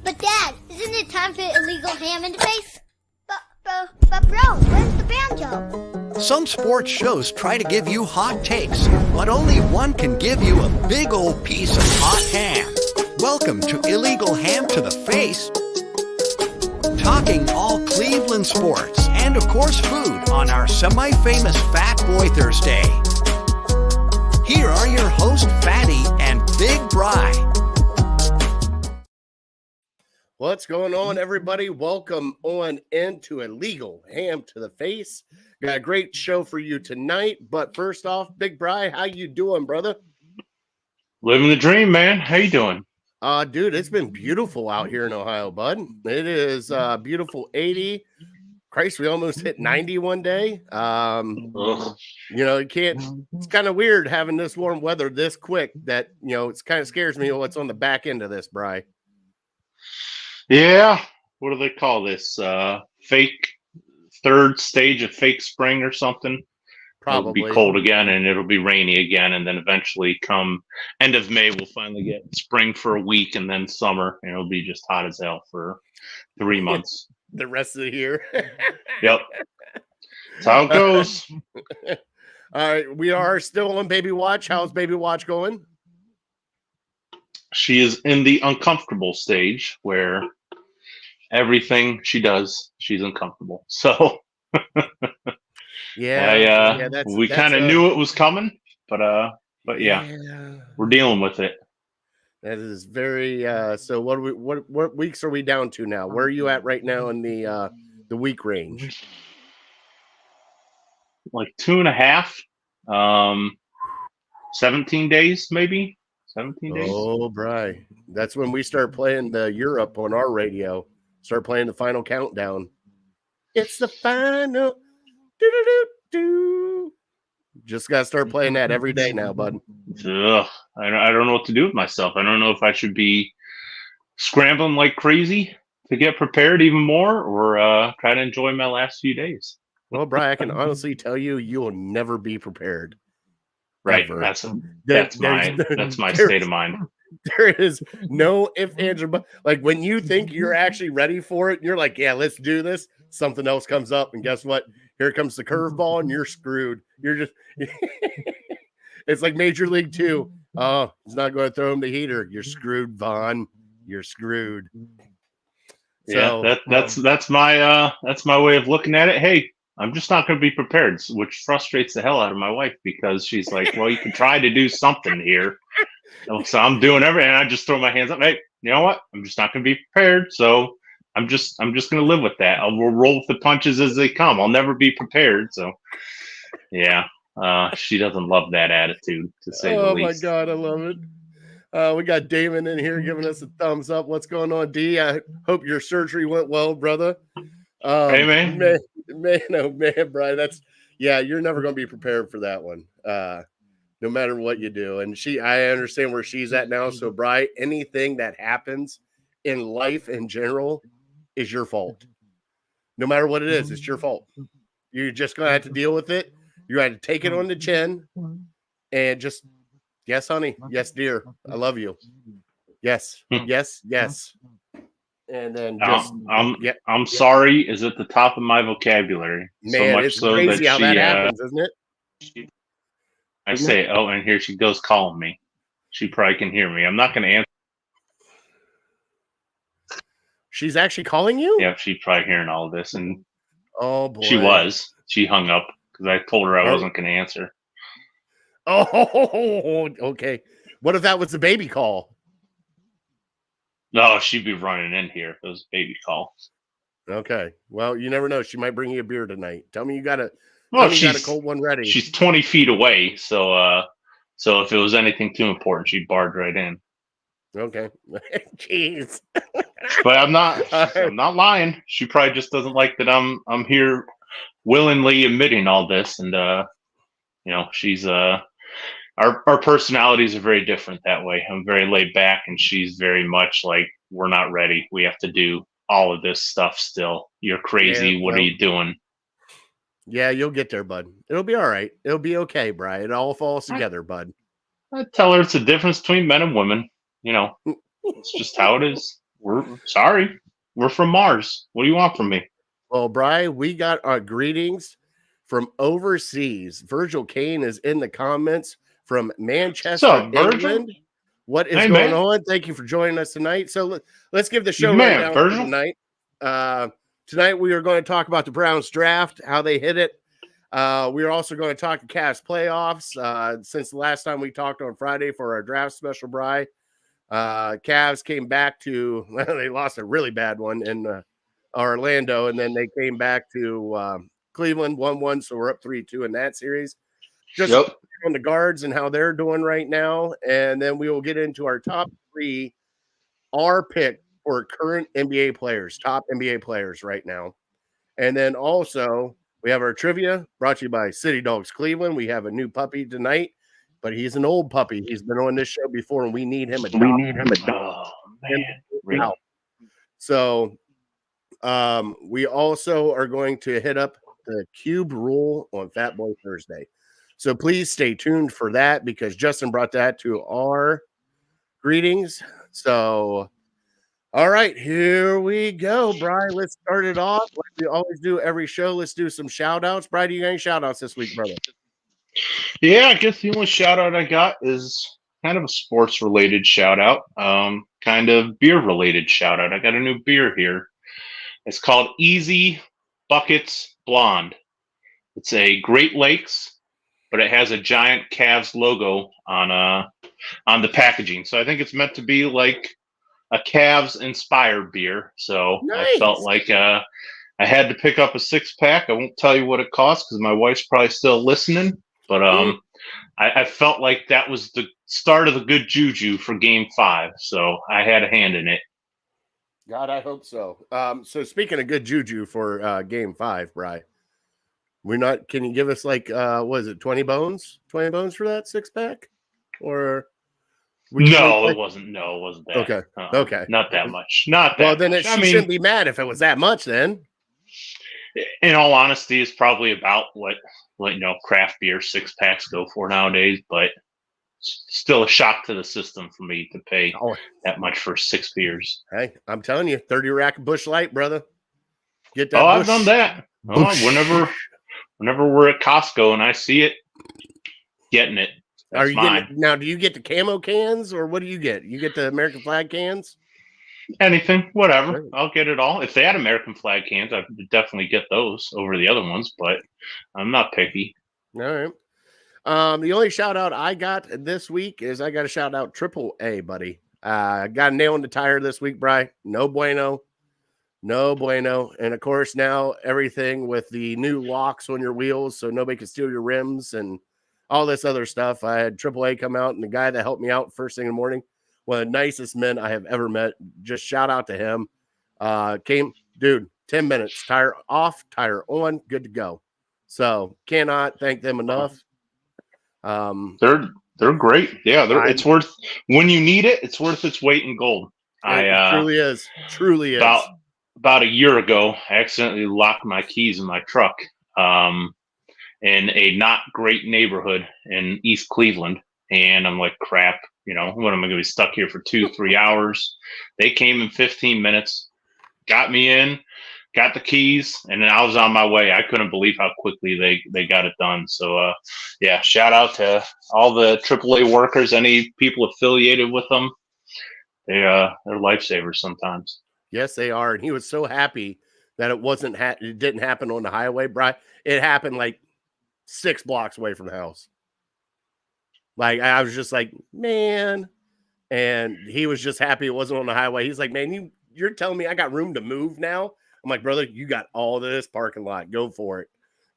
But Dad, isn't it time for illegal ham in the face? But bro, where's the banjo? Some sports shows try to give you hot takes, but only one can give you a big old piece of hot ham. Welcome to Illegal Ham to the Face, talking all Cleveland sports and of course food on our semi-famous Fat Boy Thursday. Here are your hosts, Fatty and Big Bry. What's going on, everybody? Welcome on into Illegal Ham to the Face. Got a great show for you tonight, but first off, Big Bry, how you doing, brother? Living the dream, man. How you doing? Dude, it's been beautiful out here in Ohio, bud. It is beautiful 80. Christ, we almost hit 90 one day. You can't, it's kind of weird having this warm weather this quick that, it's kind of scares me what's on the back end of this, Bry. Yeah. What do they call this? Fake third stage of fake spring or something? Probably. It'll be cold again and it'll be rainy again. And then eventually come end of May, we'll finally get spring for a week and then summer. And it'll be just hot as hell for 3 months. The rest of the year. Yep. That's how it goes. All right. We are still on Baby Watch. How's Baby Watch going? She is in the uncomfortable stage where everything she does, she's uncomfortable. So we kind of knew it was coming, but yeah, we're dealing with it. That is very so what weeks are we down to now? Where are you at right now in the week range? Like 2.5, 17 days, maybe 17 days. Oh, Bry. That's when we start playing the Europe on our radio. Start playing the final countdown. It's the final. Do-do-do-do. Just got to start playing that every day now, bud. Ugh, I don't know what to do with myself. I don't know if I should be scrambling like crazy to get prepared even more or try to enjoy my last few days. Well, Bry, I can honestly tell you, you will never be prepared. Right. Ever. That's my state of mind. There is no ifs, ands, or buts. Like when you think you're actually ready for it, you're like, yeah, let's do this. Something else comes up, and guess what? Here comes the curveball, and you're screwed. You're just it's like Major League 2. Oh, he's not going to throw him the heater. You're screwed, Vaughn. You're screwed. So, yeah, that's my way of looking at it. Hey, I'm just not going to be prepared, which frustrates the hell out of my wife because she's like, well, you can try to do something here. So I'm doing everything. And I just throw my hands up. Hey, you know what? I'm just not going to be prepared. So I'm just going to live with that. We'll roll with the punches as they come. I'll never be prepared. So, yeah, she doesn't love that attitude, to say the least. Oh, my God. I love it. We got Damon in here giving us a thumbs up. What's going on, D? I hope your surgery went well, brother. Hey, man. Oh, man, Brian, you're never going to be prepared for that one, no matter what you do. And I understand where she's at now. So, Brian, anything that happens in life in general is your fault. No matter what it is, it's your fault. You're just going to have to deal with it. You have to take it on the chin and just, yes, honey. Yes, dear. I love you. Yes. Yes. Yes. And then I'm sorry is at the top of my vocabulary. Man, so much it's so crazy that how that happens, isn't it? I say, oh, and here she goes calling me. She probably can hear me. I'm not going to answer. She's actually calling you? Yeah, she's probably hearing all of this. And oh, boy. She hung up because I told her I wasn't going to answer. Oh, okay. What if that was the baby call? No, she'd be running in here if it was a baby call. Okay. Well, you never know. She might bring you a beer tonight. Tell me you got a cold one ready. She's 20 feet away, so if it was anything too important, she'd barge right in. Okay. Jeez. But I'm not lying. She probably just doesn't like that I'm here willingly admitting all this, and she's our personalities are very different that way. I'm very laid back, and she's very much like, we're not ready. We have to do all of this stuff still. You're crazy. Yeah, what are you doing? Yeah, you'll get there, bud. It'll be all right. It'll be okay, Brian. It all falls together, bud. I tell her it's a difference between men and women. It's just how it is. We're sorry. We're from Mars. What do you want from me? Well, Bri, we got our greetings from overseas. Virgil Kane is in the comments from Manchester, What's up, Virgil? England. What is Hey, going man. on? Thank you for joining us tonight. So let's give the show Man, rundown for Virgil. tonight. Tonight we are going to talk about the Browns draft, how they hit it. We are also going to talk the Cavs playoffs. Since the last time we talked on Friday for our draft special, Bri, Cavs came back to they lost a really bad one in Orlando, and then they came back to Cleveland 1-1, so we're up 3-2 in that series. Just on the guards and how they're doing right now, and then we will get into our top 3, our pick for current NBA players, top NBA players right now. And then also we have our trivia brought to you by City Dogs Cleveland. We have a new puppy tonight, but he's an old puppy. He's been on this show before, and we need him a dog. Oh, man. Really? So we also are going to hit up the cube rule on Fat Boy Thursday. So please stay tuned for that because Justin brought that to our greetings. So, all right, here we go, Brian. Let's start it off like we always do every show. Let's do some shout outs. Brian, do you got any shout outs this week, brother? Yeah, I guess the only shout out I got is kind of a sports related shout out, kind of beer related shout out. I got a new beer here. It's called Easy Buckets Blonde. It's a Great Lakes, but it has a giant Cavs logo on the packaging. So I think it's meant to be like a Cavs inspired beer. So Nice. I felt like I had to pick up a 6-pack. I won't tell you what it costs because my wife's probably still listening. But I felt like that was the start of the good juju for Game 5. So I had a hand in it. God, I hope so. So speaking of good juju for Game 5, Bri, can you give us like what is it, 20 bones? 20 bones for that 6-pack? Or it wasn't that. Okay. Okay. Not that much. Not that well, then much. she shouldn't be mad if it was that much then. In all honesty, it's probably about what craft beer 6-packs go for nowadays, but still a shock to the system for me to pay that much for 6 beers. Hey, I'm telling you, 30 rack of Busch Light, brother. Get that. I've done that. Whenever we're at Costco and I see it, getting it. That's mine. Now, do you get the camo cans or what do you get? You get the American flag cans? Anything, whatever. Right. I'll get it all. If they had American flag cans, I would definitely get those over the other ones, but I'm not picky. All right. The only shout out I got this week is I got to shout out AAA, buddy. Got a nail in the tire this week, Bri. No bueno. No bueno. And of course, now everything with the new locks on your wheels so nobody can steal your rims and all this other stuff. I had AAA come out, and the guy that helped me out first thing in the morning, one of the nicest men I have ever met. Just shout out to him. 10 minutes, tire off, tire on, good to go. So cannot thank them enough. They're great. Yeah, it's worth when you need it. It's worth its weight in gold. It truly is. Truly is. About a year ago, I accidentally locked my keys in my truck in a not great neighborhood in East Cleveland, and I'm like, crap. What am I going to be stuck here for 2-3 hours? They came in 15 minutes, got me in, got the keys, and then I was on my way. I couldn't believe how quickly they got it done. So, yeah, shout out to all the AAA workers, any people affiliated with them. They're lifesavers sometimes. Yes, they are. And he was so happy that it didn't happen on the highway, Brian. It happened like 6 blocks away from the house. Like, I was just like, man. And he was just happy it wasn't on the highway. He's like, man, you're telling me I got room to move now? I'm like, brother, you got all this parking lot. Go for it.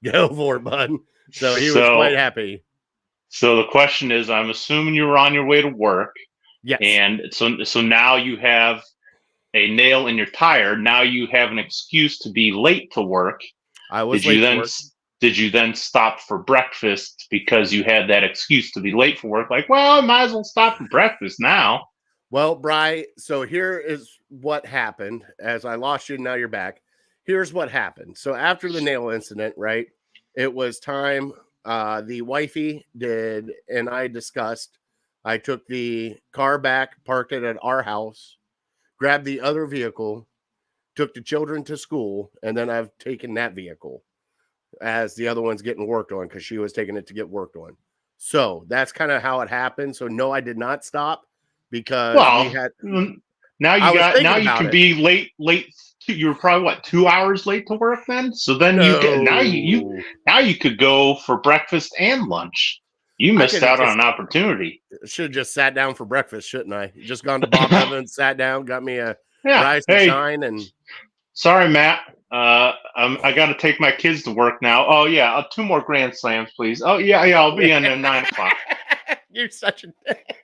Go for it, bud. So he was quite happy. So the question is, I'm assuming you were on your way to work. Yes. And so now you have a nail in your tire. Now you have an excuse to be late to work. I was late to work. Did you then stop for breakfast because you had that excuse to be late for work? Like, well, I might as well stop for breakfast now. Well, Bri, so here is what happened. As I lost you, now you're back. Here's what happened. So after the nail incident, right, it was time. The wifey did, and I discussed. I took the car back, parked it at our house, grabbed the other vehicle, took the children to school, and then I've taken that vehicle as the other one's getting worked on because she was taking it to get worked on. So that's kind of how it happened. So no, I did not stop because we had. Now I was thinking you about can it. be late. You were probably what, 2 hours late to work then. So then you get now you could go for breakfast and lunch. You missed out on an opportunity. Should have just sat down for breakfast, shouldn't I? Just gone to Bob Evans, sat down, got me a rise and shine, and. Sorry, Matt. I got to take my kids to work now. Oh yeah, 2 more grand slams, please. Oh yeah, I'll be in at 9 o'clock. You're such a.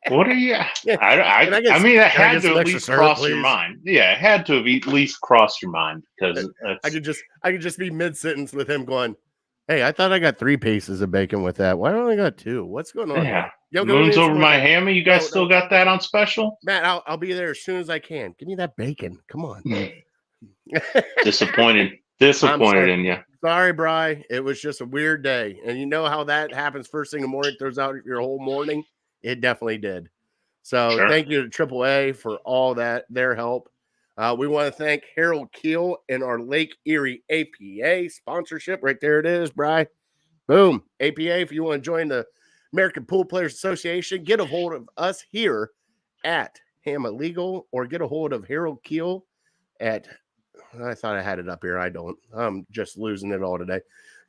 What are you? I mean, it had to at least cross your mind. Yeah, it had to have at least crossed your mind because I could just be mid sentence with him going, "Hey, I thought I got 3 pieces of bacon with that. Why don't I got 2? What's going on?" Yeah, moon's over my hammy. You guys still got that on special? Matt, I'll be there as soon as I can. Give me that bacon. Come on. Disappointed in you. Sorry, Bri. It was just a weird day, and you know how that happens first thing in the morning. Throws out your whole morning. It definitely did. So Thank you to AAA for all their help. We want to thank hkeehl and our Lake Erie APA sponsorship. Right there it is, Bri. Boom. APA, if you want to join the American Pool Players Association, get a hold of us here at Ham Illegal or get a hold of hkeehl at, I thought I had it up here. I don't. I'm just losing it all today.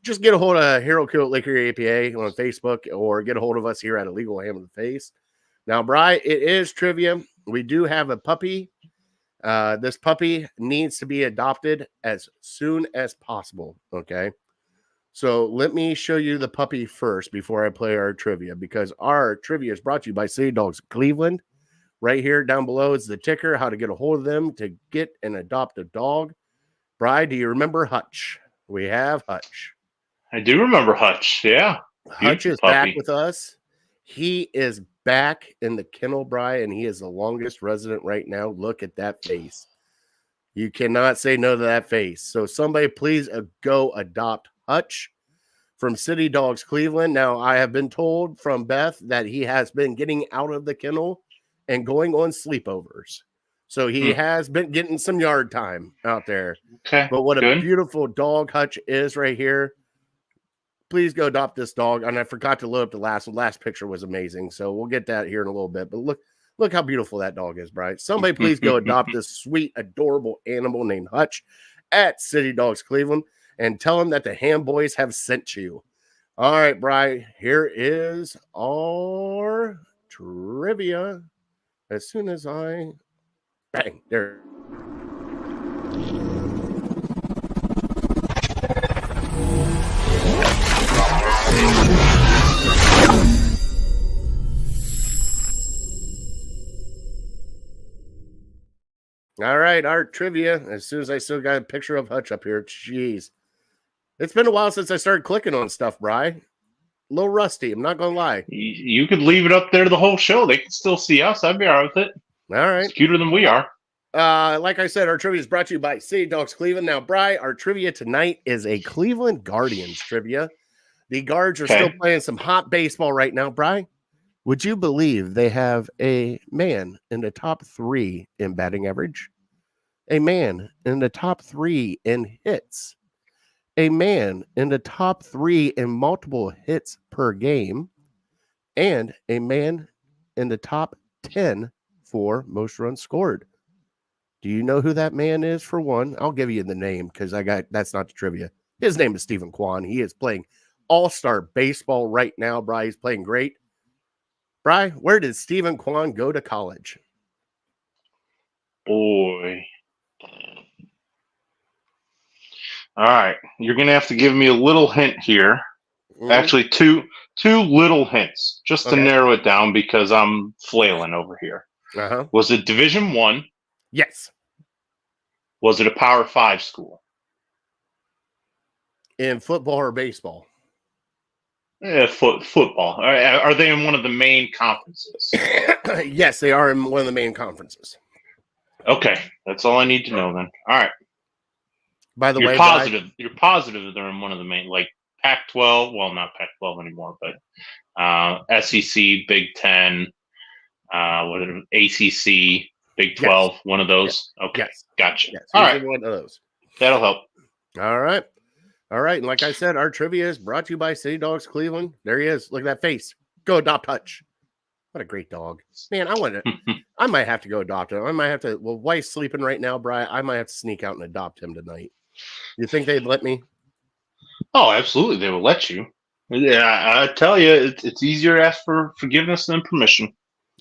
Just get a hold of hkeehl at Lake Erie APA on Facebook or get a hold of us here at Illegal Ham in the Face. Now, Bri, it is trivia. We do have a puppy. This puppy needs to be adopted as soon as possible. Okay. So let me show you the puppy first before I play our trivia, because our trivia is brought to you by City Dogs Cleveland. Right here down below is the ticker, how to get a hold of them to get and adopt a dog. Bri, do you remember Hutch? We have Hutch. I do remember Hutch. Yeah. Hutch is back with us. He is back in the kennel, Bri, and he is the longest resident right now. Look at that face. You cannot say no to that face. So somebody please go adopt Hutch from City Dogs Cleveland. Now, I have been told from Beth that he has been getting out of the kennel and going on sleepovers. So he has been getting some yard time out there. Okay. But what a beautiful dog Hutch is right here. Please go adopt this dog. And I forgot to load up the last picture was amazing. So we'll get that here in a little bit. But look how beautiful that dog is, Brian. Somebody please go adopt this sweet, adorable animal named Hutch at City Dogs Cleveland and tell them that the Ham Boys have sent you. All right, Brian, here is our trivia. As soon as I bang, there. All right, our trivia. As soon as I still got a picture of Hutch up here, jeez. It's been a while since I started clicking on stuff, Bri. A little rusty, I'm not going to lie. You could leave it up there the whole show. They can still see us. I'd be all right with it. All right. It's cuter than we are. Like I said, our trivia is brought to you by City Dogs Cleveland. Now, Bri, our trivia tonight is a Cleveland Guardians trivia. The Guards are still playing some hot baseball right now, Bri. Would you believe they have a man in the top 3 in batting average, a man in the top 3 in hits, a man in the top 3 in multiple hits per game, and a man in the top 10 for most runs scored? Do you know who that man is? For one, I'll give you the name because that's not the trivia. His name is Stephen Kwan. He is playing all-star baseball right now, Bri. He's playing great. Bri, where did Stephen Kwan go to college? Boy. All right. You're going to have to give me a little hint here. Mm-hmm. Actually, two little hints just to narrow it down because I'm flailing over here. Uh-huh. Was it Division I? Yes. Was it a Power 5 school? In football or baseball? Football. Are they in one of the main conferences? Yes, they are in one of the main conferences. Okay, that's all I need to know then. All right. By the way, you're positive they're in one of the main, like Pac-12. Well, not Pac-12 anymore, but SEC, Big Ten, ACC. Big 12, one of those. Yes. Okay, Yes. gotcha. Yes. All He's right, in one of those. that'll help. All right. All right. And like I said, our trivia is brought to you by City Dogs Cleveland. There he is. Look at that face. Go adopt Hutch. What a great dog. Man, I might have to go adopt him. I might have to. Well, wife's sleeping right now, Brian. I might have to sneak out and adopt him tonight. You think they'd let me? Oh, absolutely. They will let you. Yeah, I tell you, it's easier to ask for forgiveness than permission.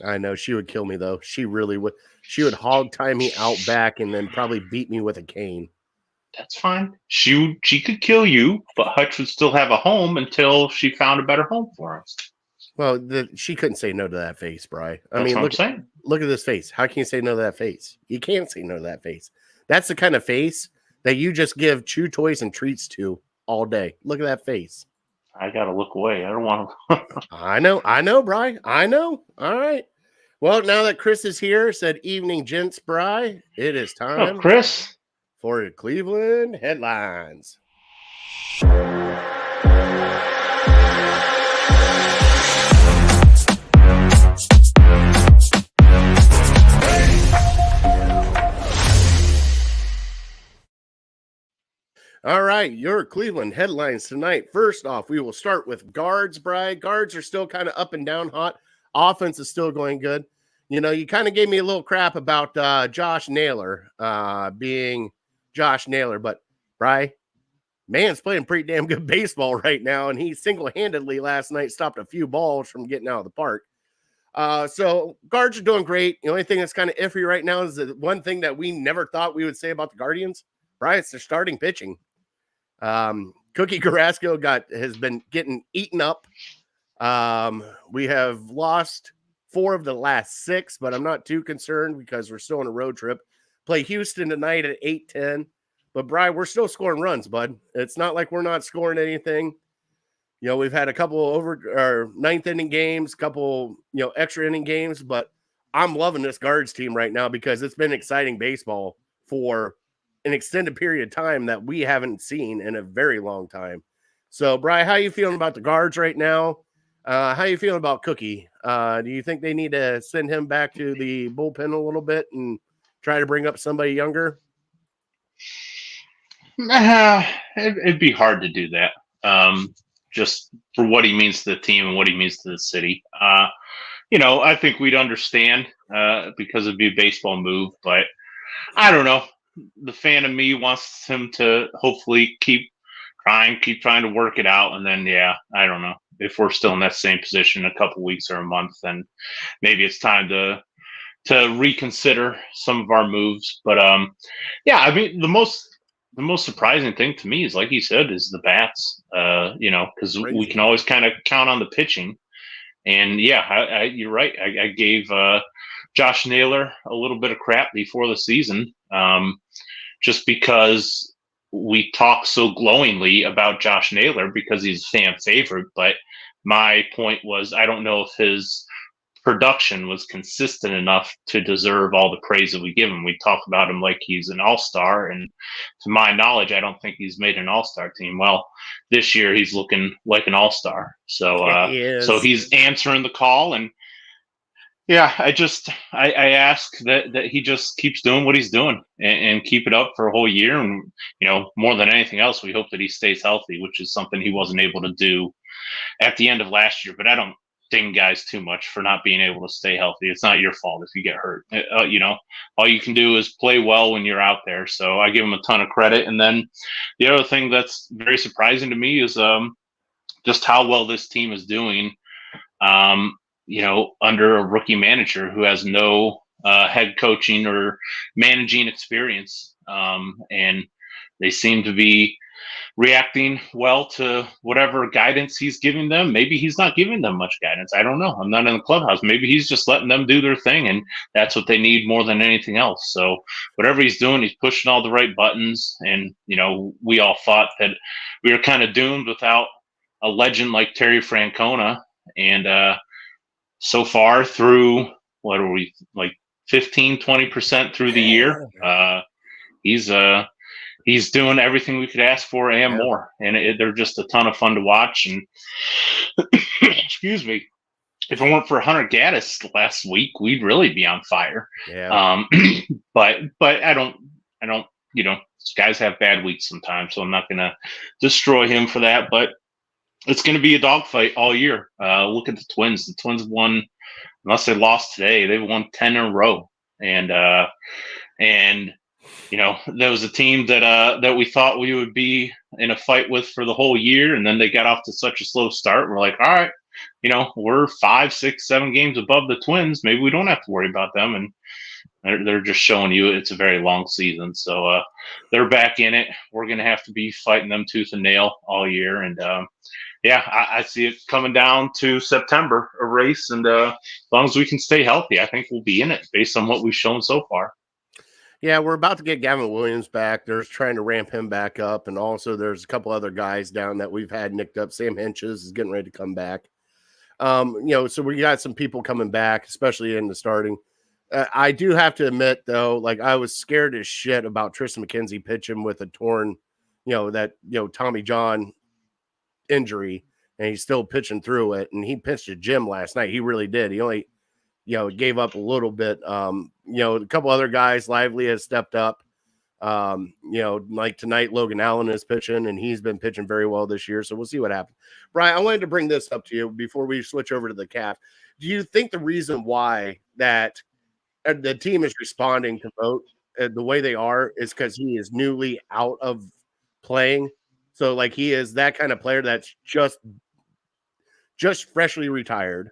I know she would kill me though. She really would. She would hog tie me out back and then probably beat me with a cane. That's fine. She could kill you, but Hutch would still have a home until she found a better home for us. Well, she couldn't say no to that face, Bri. That's what I'm saying. Look at this face. How can you say no to that face? You can't say no to that face. That's the kind of face that you just give chew toys and treats to all day. Look at that face. I gotta look away. I don't want to. I know, Bri. I know. All right. Well, now that Chris is here, said evening, gents, Bri. It is time. Oh, Chris. For Cleveland headlines. All right, your Cleveland headlines tonight. First off, we will start with guards, Bri. Guards are still kind of up and down hot. Offense is still going good. You know, you kind of gave me a little crap about Josh Naylor being Josh Naylor, but Bri, man's playing pretty damn good baseball right now, and he single-handedly last night stopped a few balls from getting out of the park. So guards are doing great. The only thing that's kind of iffy right now is the one thing that we never thought we would say about the Guardians, Bri, it's their starting pitching. Cookie Carrasco has been getting eaten up. We have lost 4 of the last 6, but I'm not too concerned because we're still on a road trip. Play Houston tonight at 8:10. But Bri, we're still scoring runs, bud. It's not like we're not scoring anything. You know, we've had a couple ninth inning games, couple, extra inning games, but I'm loving this guards team right now because it's been exciting baseball for an extended period of time that we haven't seen in a very long time. So, Bri, how are you feeling about the guards right now? How are you feeling about Cookie? Do you think they need to send him back to the bullpen a little bit and try to bring up somebody younger? It'd be hard to do that. Just for what he means to the team and what he means to the city. I think we'd understand because it'd be a baseball move, but I don't know. The fan of me wants him to hopefully keep trying to work it out. And then, I don't know. If we're still in that same position in a couple weeks or a month, then maybe it's time to reconsider some of our moves. But I mean, the most surprising thing to me is, like you said, is the bats. Because we can always kind of count on the pitching. And you're right. I gave Josh Naylor a little bit of crap before the season, just because we talk so glowingly about Josh Naylor because he's a fan favorite. But my point was, I don't know if his production was consistent enough to deserve all the praise that we give him. We talk about him like he's an all-star, and to my knowledge, I don't think he's made an all-star team. Well, this year he's looking like an all-star. So he's answering the call, and I ask that he just keeps doing what he's doing and keep it up for a whole year. And, more than anything else, we hope that he stays healthy, which is something he wasn't able to do at the end of last year. But I don't ding guys too much for not being able to stay healthy. It's not your fault if you get hurt. All you can do is play well when you're out there. So I give him a ton of credit. And then the other thing that's very surprising to me is just how well this team is doing. Under a rookie manager who has no head coaching or managing experience. And they seem to be reacting well to whatever guidance he's giving them. Maybe he's not giving them much guidance. I don't know. I'm not in the clubhouse. Maybe he's just letting them do their thing, and that's what they need more than anything else. So whatever he's doing, he's pushing all the right buttons. And, we all thought that we were kind of doomed without a legend like Terry Francona. And, so far through, what are we, like 15, 20% through the year, he's doing everything we could ask for and more. And they're just a ton of fun to watch. And excuse me. if it weren't for Hunter Gaddis last week, we'd really be on fire. Yeah. But I don't, guys have bad weeks sometimes, so I'm not going to destroy him for that. But it's going to be a dogfight all year. Look at the Twins. The Twins won, unless they lost today, they've won 10 in a row. And that was a team that we thought we would be in a fight with for the whole year, and then they got off to such a slow start. We're like, all right, we're 5, 6, 7 games above the Twins. Maybe we don't have to worry about them. And they're just showing you it's a very long season. So they're back in it. We're going to have to be fighting them tooth and nail all year. And I see it coming down to September, a race. And as long as we can stay healthy, I think we'll be in it based on what we've shown so far. Yeah, we're about to get Gavin Williams back. They're trying to ramp him back up. And also there's a couple other guys down that we've had nicked up. Sam Henches is getting ready to come back. So we got some people coming back, especially in the starting. I do have to admit, though, like I was scared as shit about Tristan McKenzie pitching with a torn, Tommy John injury, and he's still pitching through it. And he pitched a gym last night. He really did. He only, gave up a little bit. A couple other guys, Lively has stepped up. Like tonight, Logan Allen is pitching, and he's been pitching very well this year. So we'll see what happens. Brian, I wanted to bring this up to you before we switch over to the calf. Do you think the reason why that the team is responding to vote the way they are is because he is newly out of playing? So like he is that kind of player that's just freshly retired,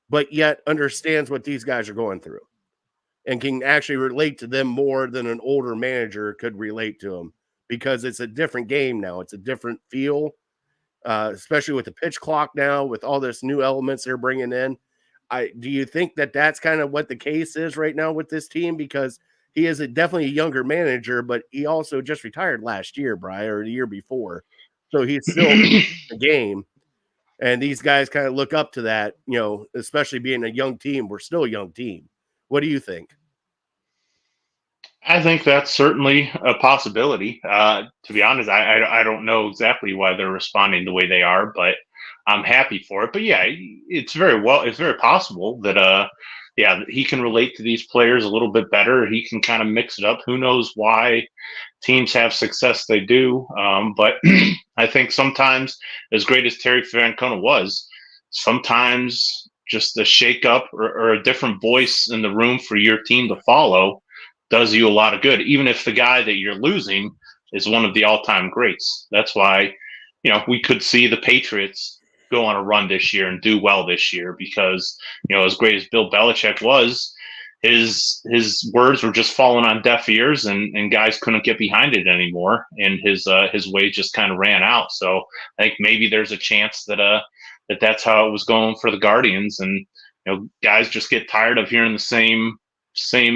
but yet understands what these guys are going through and can actually relate to them more than an older manager could relate to them, because it's a different game now. It's a different feel, especially with the pitch clock now, with all this new elements they're bringing in. Do you think that that's kind of what the case is right now with this team? Because he is definitely a younger manager, but he also just retired last year, Brian, or the year before. So he's still in the game. And these guys kind of look up to that, especially being a young team. We're still a young team. What do you think? I think that's certainly a possibility. To be honest, I don't know exactly why they're responding the way they are, but I'm happy for it. But yeah, it's very possible that he can relate to these players a little bit better. He can kind of mix it up. Who knows why teams have success they do. But I think sometimes, as great as Terry Francona was, sometimes just a shake up or a different voice in the room for your team to follow does you a lot of good, even if the guy that you're losing is one of the all-time greats. That's why, we could see the Patriots go on a run this year and do well this year because, as great as Bill Belichick was, his words were just falling on deaf ears and guys couldn't get behind it anymore. And his way just kind of ran out. So I think maybe there's a chance that that's how it was going for the Guardians. And, guys just get tired of hearing the same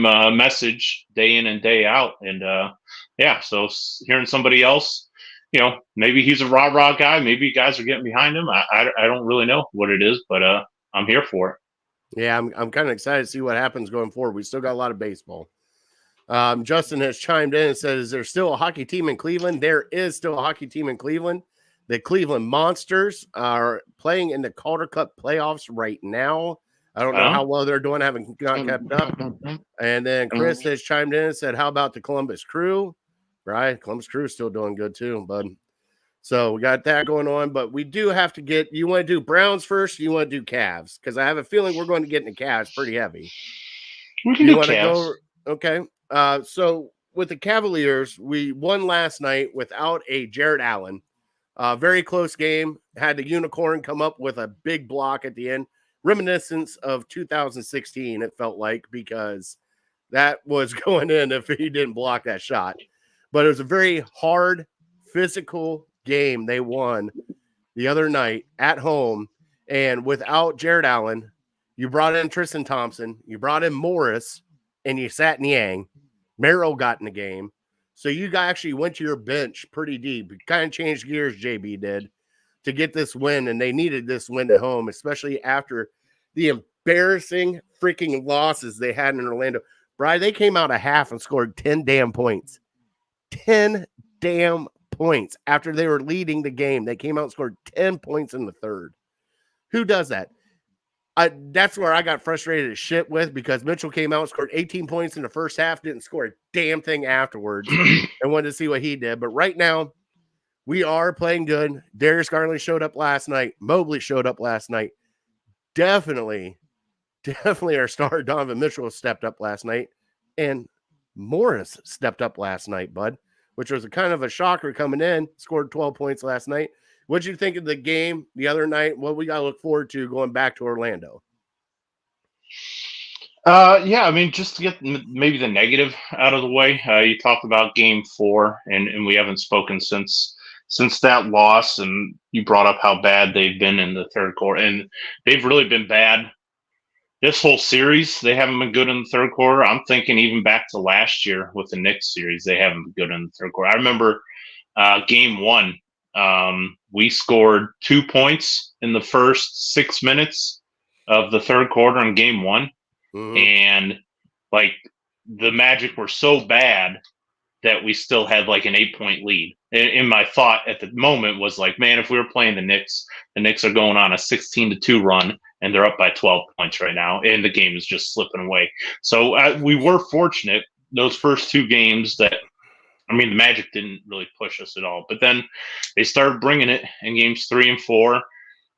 message day in and day out. And so hearing somebody else, maybe he's a rah guy, maybe guys are getting behind him. I don't really know what it is, but I'm here for it. Yeah, I'm kind of excited to see what happens going forward. We still got a lot of baseball. Justin has chimed in and said, is there still a hockey team in Cleveland? There is still a hockey team in Cleveland. The Cleveland Monsters are playing in the Calder Cup playoffs right now. I don't know how well they're doing. I haven't not kept up. And then Chris has chimed in and said, how about the Columbus Crew? Right? Columbus Crew is still doing good too, bud. So we got that going on, but we do have to get, you want to do Browns first? Or you want to do Cavs? Because I have a feeling we're going to get into Cavs pretty heavy. We can do Cavs. Okay. So with the Cavaliers, we won last night without a Jared Allen. Very close game. Had the Unicorn come up with a big block at the end. Reminiscence of 2016, it felt like, because that was going in if he didn't block that shot. But it was a very hard, physical game they won the other night at home. And without Jared Allen, you brought in Tristan Thompson, you brought in Morris, and you sat Niang. Merrill got in the game. So you actually went to your bench pretty deep. It kind of changed gears, JB did, to get this win, and they needed this win at home, especially after the embarrassing freaking losses they had in Orlando. Brian, they came out a half and scored 10 damn points. 10 damn points after they were leading the game. They came out and scored 10 points in the third. Who does that? That's where I got frustrated as shit with, because Mitchell came out and scored 18 points in the first half, didn't score a damn thing afterwards. I wanted to see what he did. But right now, we are playing good. Darius Garland showed up last night. Mobley showed up last night. Definitely our star Donovan Mitchell stepped up last night. And Morris stepped up last night, bud, which was a kind of a shocker coming in. Scored 12 points last night. What'd you think of the game the other night? What we got to look forward to going back to Orlando? Yeah, I mean, just to get maybe the negative out of the way, you talked about Game 4, and we haven't spoken since that loss, and you brought up how bad they've been in the third quarter, and they've really been bad this whole series. They haven't been good in the third quarter. I'm thinking even back to last year with the Knicks series, they haven't been good in the third quarter. I remember Game 1. We scored 2 points in the first 6 minutes of the third quarter in Game 1. Mm-hmm. And like the Magic were so bad that we still had like an 8-point lead. And my thought at the moment was like, man, if we were playing the Knicks are going on a 16-2 run and they're up by 12 points right now. And the game is just slipping away. So we were fortunate those first 2 games that, I mean, the Magic didn't really push us at all, but then they started bringing it in games 3 and 4.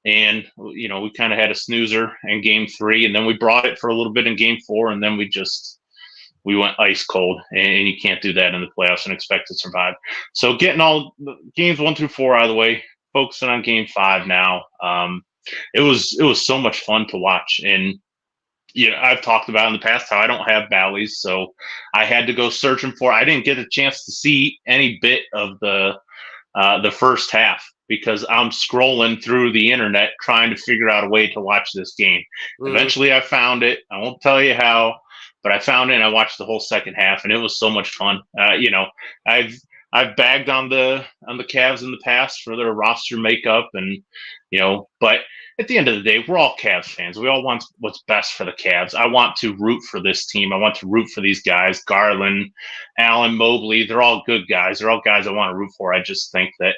And, you know, we kind of had a snoozer in Game 3, and then we brought it for a little bit in Game 4, and then we went ice cold, and you can't do that in the playoffs and expect to survive. So getting all games 1 through 4 out of the way, focusing on Game 5 now. It was so much fun to watch. And, you know, I've talked about in the past how I don't have Bally's, so I had to go searching for. I didn't get a chance to see any bit of the first half, because I'm scrolling through the internet trying to figure out a way to watch this game. Mm-hmm. Eventually I found it. I won't tell you how, but I found it and I watched the whole second half, and it was so much fun. You know, I've bagged on the Cavs in the past for their roster makeup, and, you know, but at the end of the day, we're all Cavs fans. We all want what's best for the Cavs. I want to root for this team. I want to root for these guys. Garland, Allen, Mobley, they're all good guys. They're all guys I want to root for. I just think that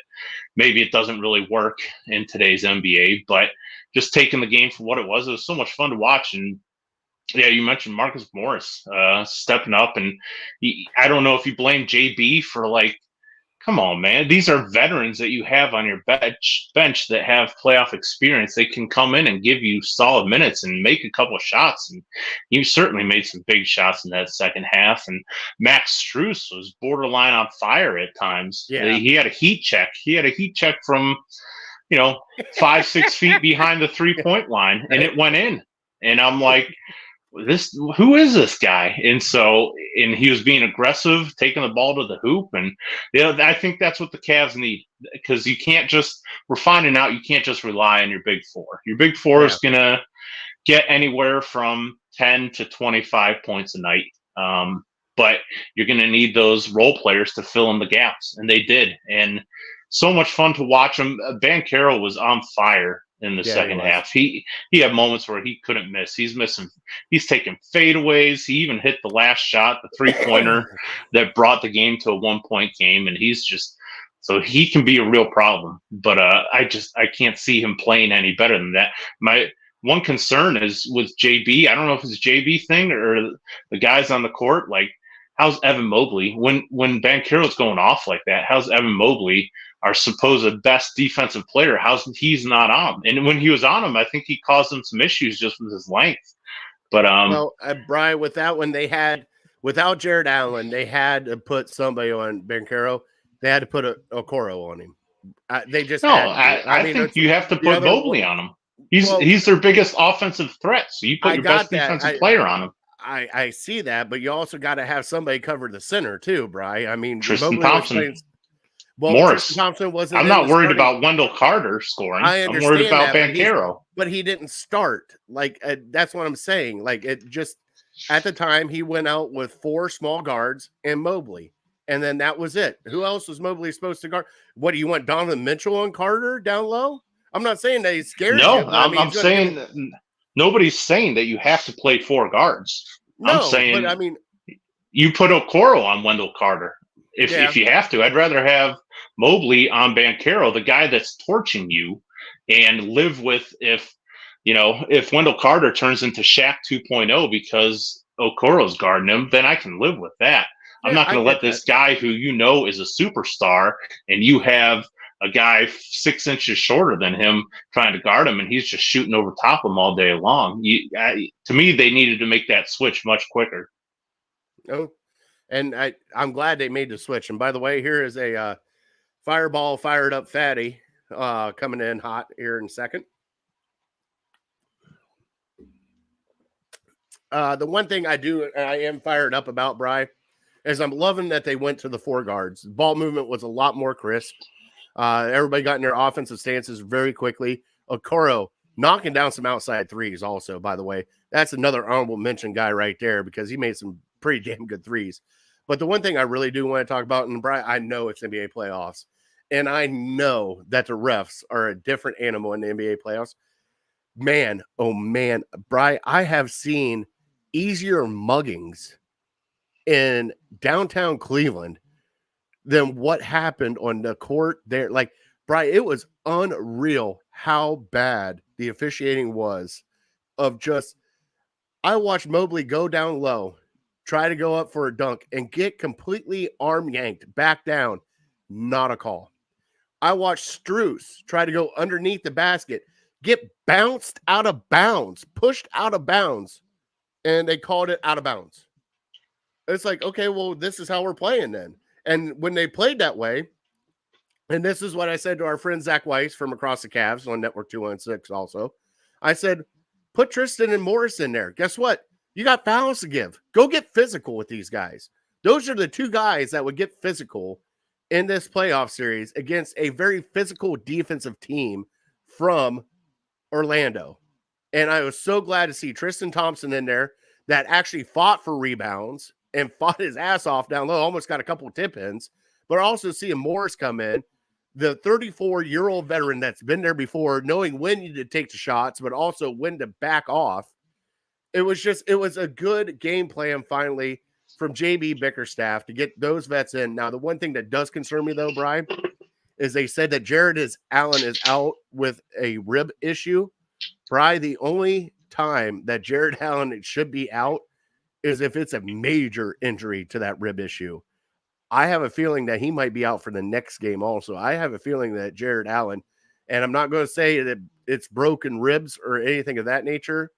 maybe it doesn't really work in today's NBA, but just taking the game for what it was so much fun to watch. And yeah, you mentioned Marcus Morris stepping up, and I don't know if you blame JB for, like, come on, man. These are veterans that you have on your bench that have playoff experience. They can come in and give you solid minutes and make a couple of shots. And you certainly made some big shots in that second half. And Max Strus was borderline on fire at times. Yeah. He had a heat check. From, you know, 5-6 feet behind the 3-point line, and it went in. And I'm like, who is this guy? And he was being aggressive, taking the ball to the hoop. And, you know, I think that's what the Cavs need, because we're finding out you can't just rely on your big four. Your big four is going to get anywhere from 10 to 25 points a night. But you're going to need those role players to fill in the gaps. And they did. And so much fun to watch them. Banchero was on fire in the second half. He had moments where he couldn't miss. He's taking fadeaways. He even hit the last shot, the 3-pointer that brought the game to a 1-point game. And so he can be a real problem. But I can't see him playing any better than that. My one concern is with JB. I don't know if it's a JB thing or the guys on the court. Like, how's Evan Mobley when Banchero's going off like that? How's Evan Mobley, our supposed best defensive player, he's not on? And when he was on him, I think he caused them some issues just with his length. But Brian, without Jared Allen, they had to put somebody on Banchero. They had to put a Okoro on him. I think you have to put Mobley on him. He's their biggest offensive threat. So you put your best defensive player on him. I see that, but you also got to have somebody cover the center too, Bri. I mean, Tristan Thompson. Morris. Tristan Thompson wasn't. I'm not worried about Wendell Carter scoring. I'm worried about Banchero. But he didn't start. Like, that's what I'm saying. Like, it just, at the time, he went out with 4 small guards and Mobley. And then that was it. Who else was Mobley supposed to guard? What, do you want Donovan Mitchell on Carter down low? I'm not saying that he's scared. No, I'm saying nobody's saying that you have to play 4 guards. No, I'm saying, but I mean, you put Okoro on Wendell Carter if you have to. I'd rather have Mobley on Banchero, the guy that's torching you, and live with if if Wendell Carter turns into Shaq 2.0 because Okoro's guarding him, then I can live with that. I'm Yeah, not going I to get let this guy who is a superstar, and you have a guy 6 inches shorter than him trying to guard him, and he's just shooting over top of him all day long. To me, they needed to make that switch much quicker. Oh, and I'm glad they made the switch. And by the way, here is a fireball fired up fatty coming in hot here in a second. The one thing I am fired up about, Bri, is I'm loving that they went to the 4 guards. Ball movement was a lot more crisp. Everybody got in their offensive stances very quickly. Okoro knocking down some outside threes also, by the way. That's another honorable mention guy right there because he made some pretty damn good threes. But the one thing I really do want to talk about, and Bri, I know it's NBA playoffs, and I know that the refs are a different animal in the NBA playoffs. Man, oh man, Bri, I have seen easier muggings in downtown Cleveland than what happened on the court there. Like, Bri, it was unreal how bad the officiating was of just, I watched Mobley go down low, try to go up for a dunk, and get completely arm yanked back down. Not a call. I watched Strus try to go underneath the basket, get bounced out of bounds, pushed out of bounds, and they called it out of bounds. It's like, okay, well, this is how we're playing then. And when they played that way, and this is what I said to our friend Zach Weiss from across the Cavs on Network 216 also, I said, put Tristan and Morris in there. Guess what? You got fouls to give. Go get physical with these guys. Those are the 2 guys that would get physical in this playoff series against a very physical defensive team from Orlando. And I was so glad to see Tristan Thompson in there that actually fought for rebounds and fought his ass off down low, almost got a couple of tip-ins, but also seeing Morris come in, the 34-year-old veteran that's been there before, knowing when to take the shots, but also when to back off. It was a good game plan finally from JB Bickerstaff to get those vets in. Now, the one thing that does concern me, though, Brian, is they said that Jared Allen is out with a rib issue. Brian, the only time that Jared Allen should be out is if it's a major injury to that rib issue. I have a feeling that he might be out for the next game also. I have a feeling that Jared Allen, and I'm not going to say that it's broken ribs or anything of that nature,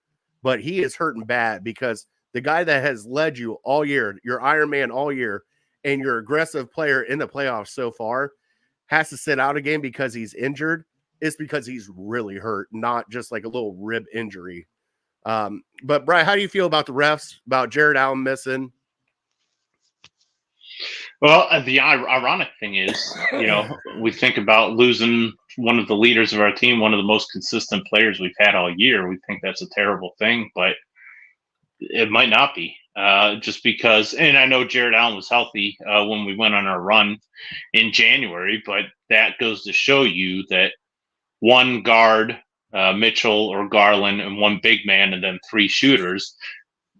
but he is hurting bad because the guy that has led you all year, your Iron Man all year, and your aggressive player in the playoffs so far has to sit out a game because he's injured. It's because he's really hurt, not just like a little rib injury. But Brian, how do you feel about the refs, about Jared Allen missing? Well, the ironic thing is, we think about losing one of the leaders of our team, one of the most consistent players we've had all year. We think that's a terrible thing, but it might not be. Just because, and I know Jared Allen was healthy when we went on our run in January, but that goes to show you that one guard, Mitchell or Garland, and one big man, and then 3 shooters,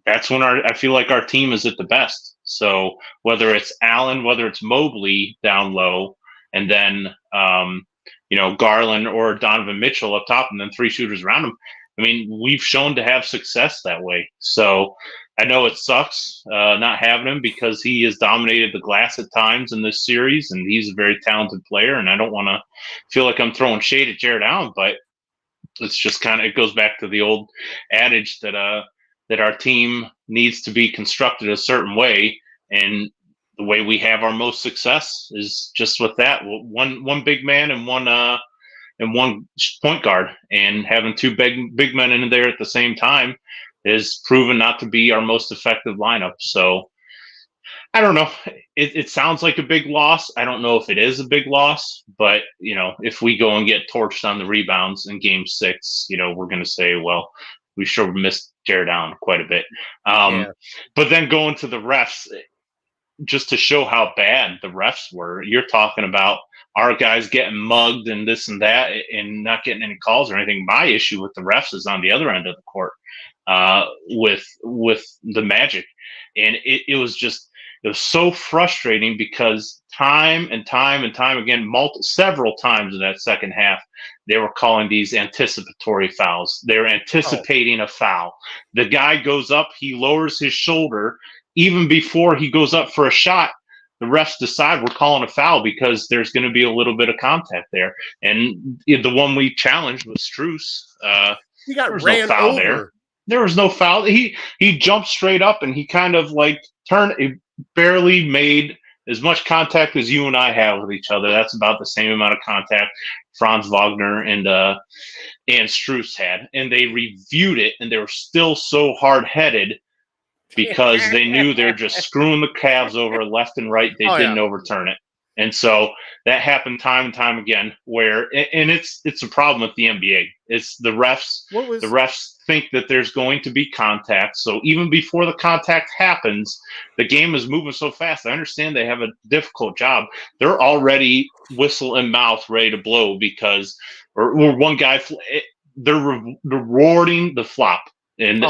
that's when I feel like our team is at the best. So whether it's Allen, whether it's Mobley down low, and then Garland or Donovan Mitchell up top, and then 3 shooters around him, I mean, we've shown to have success that way. So I know it sucks not having him because he has dominated the glass at times in this series, and he's a very talented player. And I don't want to feel like I'm throwing shade at Jared Allen, but it's just it goes back to the old adage that our team needs to be constructed a certain way, and the way we have our most success is just with that one big man and one point guard, and having 2 big men in there at the same time is proven not to be our most effective lineup. So I don't know. It sounds like a big loss. I don't know if it is a big loss, but if we go and get torched on the rebounds in Game 6, we're going to say, well, we sure missed Jared Allen quite a bit. But then going to the refs, just to show how bad the refs were, you're talking about our guys getting mugged and this and that and not getting any calls or anything. My issue with the refs is on the other end of the court with the Magic. And it was It was so frustrating because time and time and time again, several times in that second half, they were calling these anticipatory fouls. They're anticipating a foul. The guy goes up, he lowers his shoulder. Even before he goes up for a shot, the refs decide we're calling a foul because there's going to be a little bit of contact there. And the one we challenged was Strus. He got there was ran no foul over. there. There was no foul. He jumped straight up and he kind of like turned, barely made as much contact as you and I have with each other. That's about the same amount of contact Franz Wagner and Strus had. And they reviewed it and they were still so hard-headed because they knew they're just screwing the Cavs over left and right. They didn't overturn it. And so that happened time and time again and it's a problem with the NBA. It's the refs. The refs think that there's going to be contact. So even before the contact happens, the game is moving so fast. I understand they have a difficult job. They're already whistle and mouth ready to blow because, or one guy, they're rewarding the flop. And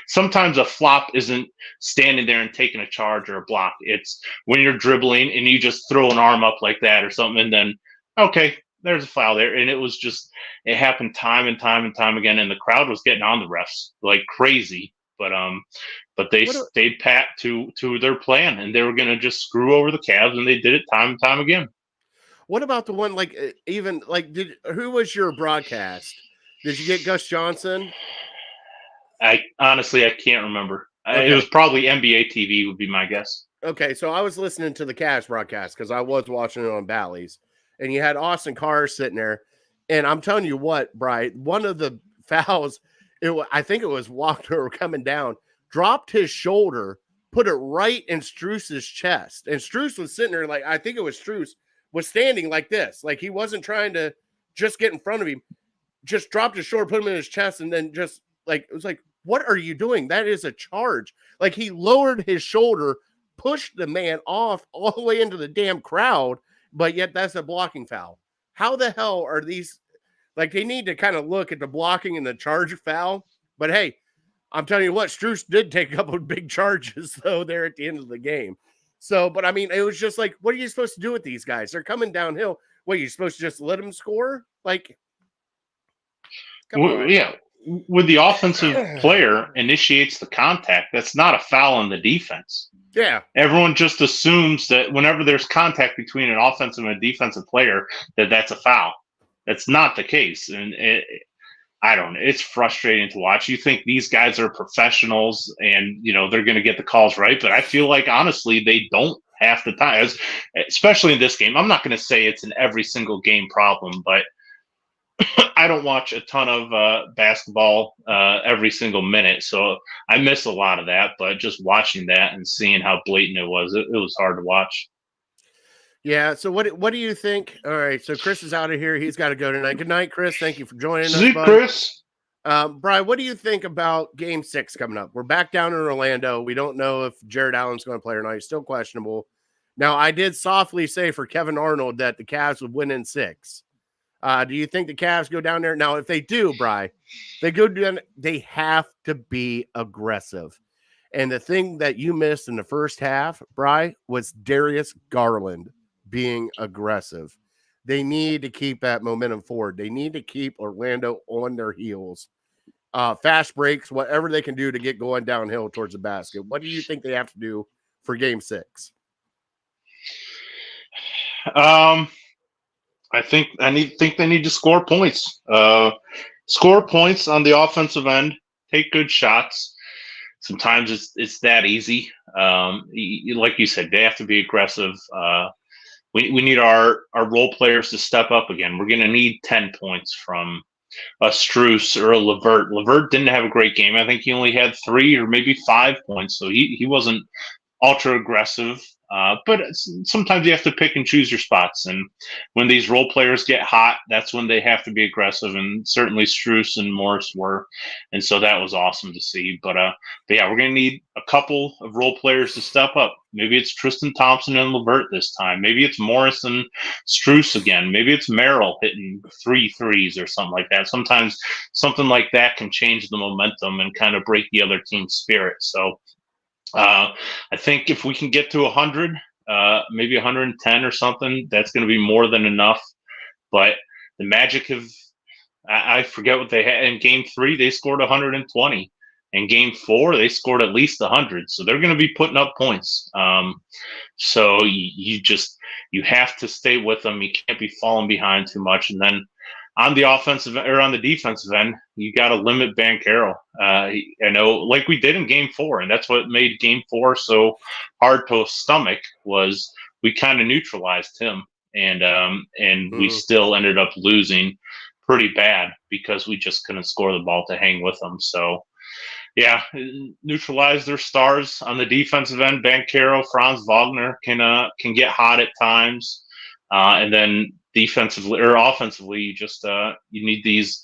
sometimes a flop isn't standing there and taking a charge or a block. It's when you're dribbling and you just throw an arm up like that or something, and then, okay, there's a foul there. And it happened time and time and time again, and the crowd was getting on the refs like crazy. But they stayed pat to their plan, and they were going to just screw over the Cavs, and they did it time and time again. What about the one, who was your broadcast? Did you get Gus Johnson? I can't remember. Okay. It was probably NBA TV would be my guess. Okay, so I was listening to the Cavs broadcast because I was watching it on Bally's, and you had Austin Carr sitting there, and I'm telling you what, Brian, one of the fouls, I think it was Wagner coming down, dropped his shoulder, put it right in Strus's chest, and Strus was sitting there I think it was Strus, was standing like this, like he wasn't trying to just get in front of him, just dropped his shoulder, put him in his chest, and then just it was like, what are you doing? That is a charge. Like he lowered his shoulder, pushed the man off all the way into the damn crowd, but yet that's a blocking foul. How the hell are these? They need to kind of look at the blocking and the charge foul. But hey, I'm telling you what, Strus did take a couple of big charges though there at the end of the game. So, but I mean, it was just like, what are you supposed to do with these guys? They're coming downhill. What, you're supposed to just let them score? Come on. Yeah. When the offensive player initiates the contact, that's not a foul on the defense. Yeah. Everyone just assumes that whenever there's contact between an offensive and a defensive player, that's a foul. That's not the case. And I don't know. It's frustrating to watch. You think these guys are professionals and, they're going to get the calls right. But I feel like, honestly, they don't half the time, especially in this game. I'm not going to say it's an every single game problem, but I don't watch a ton of basketball every single minute, so I miss a lot of that. But just watching that and seeing how blatant it was hard to watch. Yeah. So what do you think? All right. So Chris is out of here. He's got to go tonight. Good night, Chris. Thank you for joining us. See, Chris. Brian, what do you think about Game 6 coming up? We're back down in Orlando. We don't know if Jared Allen's going to play or not. He's still questionable. Now, I did softly say for Kevin Arnold that the Cavs would win in 6. Do you think the Cavs go down there? Now, if they do, Bri, they go down, they have to be aggressive. And the thing that you missed in the first half, Bri, was Darius Garland being aggressive. They need to keep that momentum forward. They need to keep Orlando on their heels. Fast breaks, whatever they can do to get going downhill towards the basket. What do you think they have to do for Game 6? I think they need to score points. Score points on the offensive end. Take good shots. Sometimes it's that easy. Like you said, they have to be aggressive. We need our role players to step up again. We're going to need 10 points from a Strus or a LeVert. LeVert didn't have a great game. I think he only had 3 or maybe 5 points, so he wasn't ultra aggressive. But sometimes you have to pick and choose your spots. And when these role players get hot, that's when they have to be aggressive. And certainly Strus and Morris were. And so that was awesome to see. But yeah, we're going to need a couple of role players to step up. Maybe it's Tristan Thompson and LeVert this time. Maybe it's Morris and Strus again. Maybe it's Merrill hitting 3 threes or something like that. Sometimes something like that can change the momentum and kind of break the other team's spirit. So I think if we can get to 100, maybe 110 or something, that's going to be more than enough. But the Magic I forget what they had in Game 3. They scored 120. In Game 4, they scored at least 100. So they're going to be putting up points. So you have to stay with them. You can't be falling behind too much. And then on the offensive or on the defensive end, you got to limit Banchero. I know, like we did in Game 4, and that's what made Game 4 so hard to stomach. Was we kind of neutralized him, and we still ended up losing pretty bad because we just couldn't score the ball to hang with them. So yeah, neutralize their stars on the defensive end. Banchero, Franz Wagner can get hot at times, and then defensively or offensively, you just you need these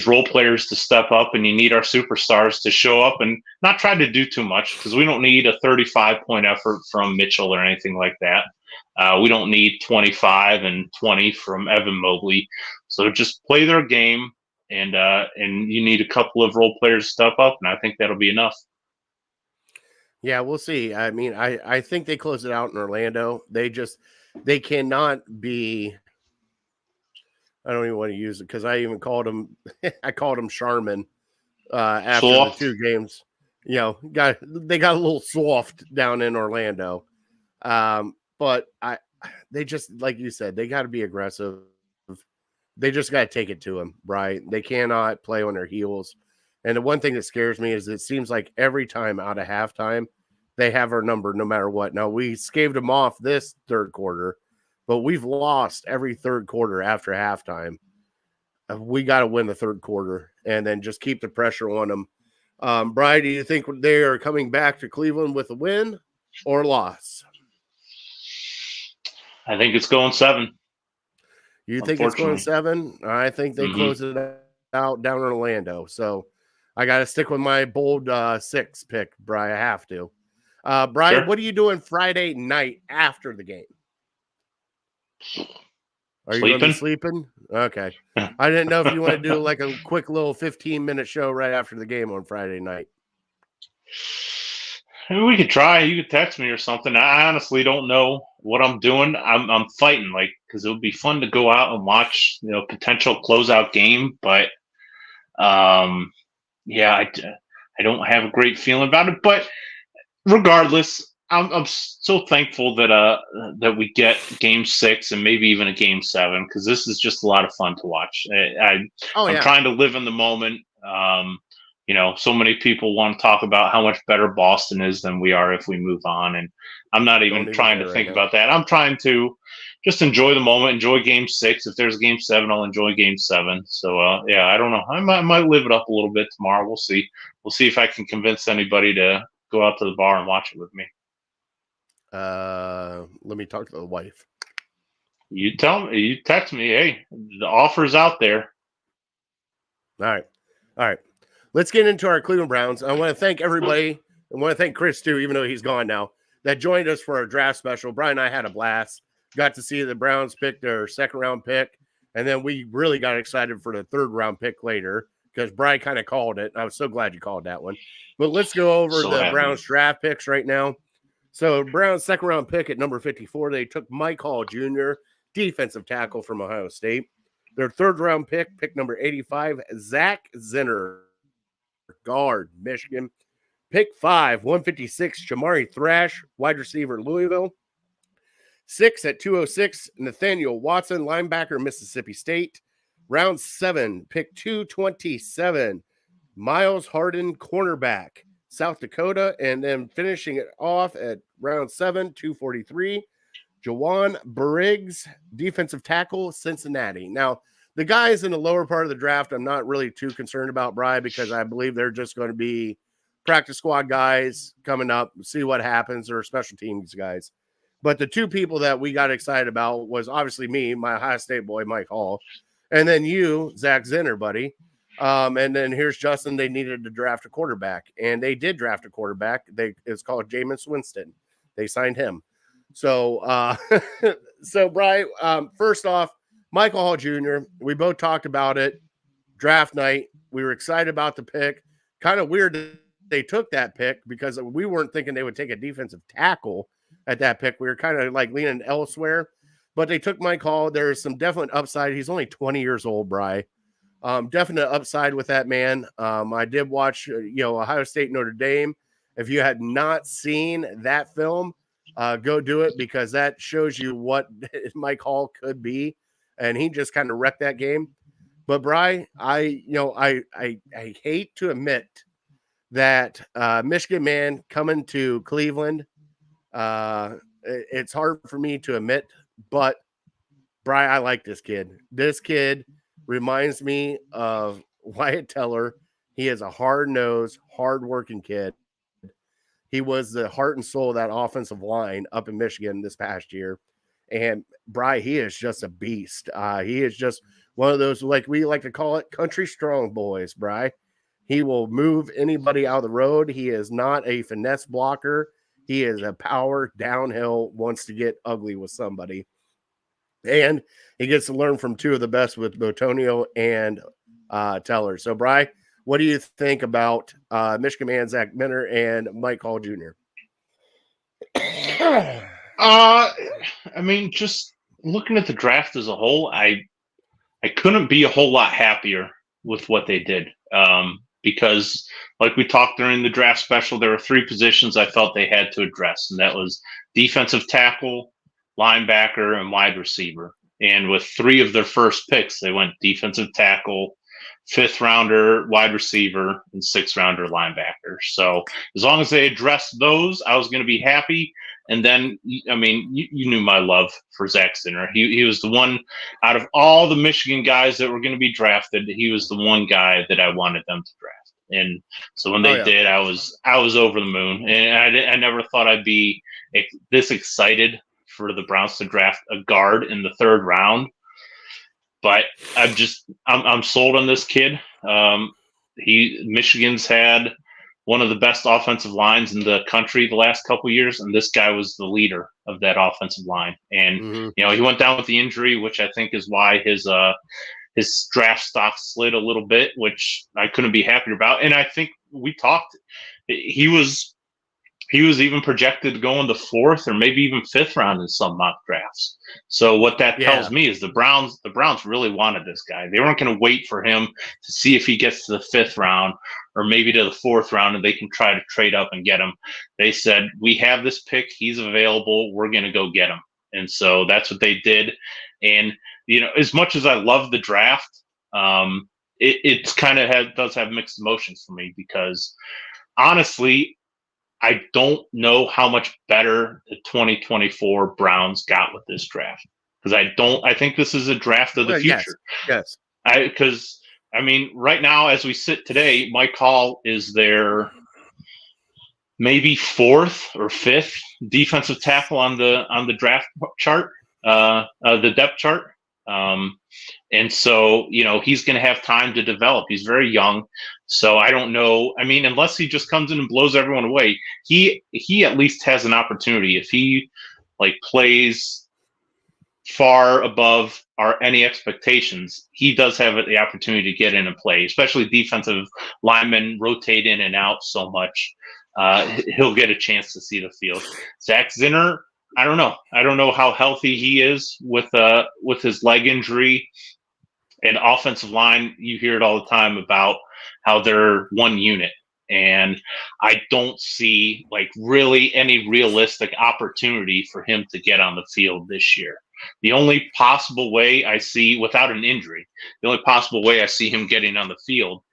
role players to step up, and you need our superstars to show up and not try to do too much, because we don't need a 35-point effort from Mitchell or anything like that. We don't need 25 and 20 from Evan Mobley. So just play their game. And you need a couple of role players to step up, and I think that'll be enough. Yeah, we'll see. I mean, I think they close it out in Orlando. They cannot be. I don't even want to use it because I even called him. I called him Charmin after Soft. the 2 games. You know, they got a little soft down in Orlando, but they just, like you said, they got to be aggressive. They just got to take it to them, right? They cannot play on their heels. And the one thing that scares me is it seems like every time out of halftime, they have our number no matter what. Now, we scaved them off this third quarter, but we've lost every third quarter after halftime. We got to win the third quarter and then just keep the pressure on them. Brian, do you think they are coming back to Cleveland with a win or loss? I think it's going 7. You think it's going 7? I think they close it out down in Orlando. So I got to stick with my bold 6 pick, Brian. I have to. Brian, Sure. What are you doing Friday night after the game? Are you going to be sleeping? Okay. I didn't know if you want to do like a quick little 15-minute show right after the game on Friday night. We could try. You could text me or something. I honestly don't know what I'm doing. I'm fighting, like, because it would be fun to go out and watch, potential closeout game. But yeah, I don't have a great feeling about it. But regardless, I'm so thankful that we get Game 6 and maybe even a Game 7, because this is just a lot of fun to watch. I'm trying to live in the moment. So many people want to talk about how much better Boston is than we are if we move on. And I'm not even trying to think about that. I'm trying to just enjoy the moment, enjoy Game 6. If there's Game 7, I'll enjoy Game 7. So, yeah, I don't know. I might live it up a little bit tomorrow. We'll see. We'll see if I can convince anybody to go out to the bar and watch it with me. Let me talk to the wife. You tell me. You text me. Hey, the offer's out there. All right. Let's get into our Cleveland Browns. I want to thank everybody. I want to thank Chris, too, even though he's gone now, that joined us for our draft special. Brian and I had a blast. Got to see the Browns pick their second-round pick, and then we really got excited for the third-round pick later because Brian kind of called it. I was so glad you called that one. But let's go over the Browns draft picks right now. So Browns second-round pick at number 54, they took Mike Hall Jr., defensive tackle from Ohio State. Their third-round pick number 85, Zach Zinner, guard, Michigan. Pick 5, 156, Jamari Thrash, wide receiver, Louisville. 6 at 206, Nathaniel Watson, linebacker, Mississippi State. Round 7, pick 227, Miles Harden, cornerback, South Dakota. And then finishing it off at round 7, 243, Jawan Briggs, defensive tackle, Cincinnati. Now, the guys in the lower part of the draft, I'm not really too concerned about, Brian, because I believe they're just going to be practice squad guys coming up, see what happens, or special teams guys. But the 2 people that we got excited about was obviously me, my Ohio State boy, Mike Hall, and then you, Zach Zinner, buddy. And then here's Justin. They needed to draft a quarterback, and they did draft a quarterback. It's called Jameis Winston. They signed him. So, so Brian, first off, Michael Hall Jr., we both talked about it. Draft night, we were excited about the pick. Kind of weird they took that pick because we weren't thinking they would take a defensive tackle at that pick. We were kind of like leaning elsewhere, but they took Mike Hall. There's some definite upside. He's only 20 years old, Bry. Definite upside with that man. I did watch, Ohio State, Notre Dame. If you had not seen that film, go do it because that shows you what Mike Hall could be. And he just kind of wrecked that game. But Bry, I hate to admit that Michigan man coming to Cleveland, it's hard for me to admit, but Bry, I like this kid. This kid reminds me of Wyatt Teller. He is a hard-nosed, hard-working kid. He was the heart and soul of that offensive line up in Michigan this past year. And Bry, he is just a beast. He is just one of those, like we like to call it, country strong boys, Bry. He will move anybody out of the road. He is not a finesse blocker. He is a power downhill, wants to get ugly with somebody. And he gets to learn from two of the best with Botonio and Teller. So, Bry, what do you think about Michigan man Zach Minter and Mike Hall Jr.? I mean, just looking at the draft as a whole, I couldn't be a whole lot happier with what they did. Because like we talked during the draft special, there were three positions I felt they had to address, and that was defensive tackle, linebacker, and wide receiver. And with three of their first picks, they went defensive tackle, fifth rounder wide receiver, and sixth rounder linebacker. So as long as they addressed those, I was going to be happy. And then, I mean, you knew my love for Zach Zinner. He was the one out of all the Michigan guys that were going to be drafted. He was the one guy that I wanted them to draft. And so when they did, I was over the moon. And I never thought I'd be this excited for the Browns to draft a guard in the third round. But I'm sold on this kid. Michigan's had one of the best offensive lines in the country the last couple of years, and this guy was the leader of that offensive line. And he went down with the injury, which I think is why his draft stock slid a little bit, which I couldn't be happier about. And I think we talked. He was even projected to go in the fourth or maybe even fifth round in some mock drafts. So what that tells me is the Browns really wanted this guy. They weren't going to wait for him to see if he gets to the fifth round or maybe to the fourth round and they can try to trade up and get him. They said, we have this pick. He's available. We're going to go get him. And so that's what they did. And, as much as I love the draft, it's kind of does have mixed emotions for me because honestly, I don't know how much better the 2024 Browns got with this draft because I think this is a draft of the future. Yes. Because right now, as we sit today, Mike Hall is their maybe fourth or fifth defensive tackle on the draft chart, the depth chart. And so, he's going to have time to develop. He's very young. So I don't know. Unless he just comes in and blows everyone away, he at least has an opportunity. If he plays far above any expectations, he does have the opportunity to get in and play, especially defensive linemen rotate in and out so much. He'll get a chance to see the field. Zach Zinner, I don't know. I don't know how healthy he is with his leg injury and offensive line. You hear it all the time about how they're one unit. And I don't see really any realistic opportunity for him to get on the field this year. The only possible way I see without an injury, the only possible way I see him getting on the field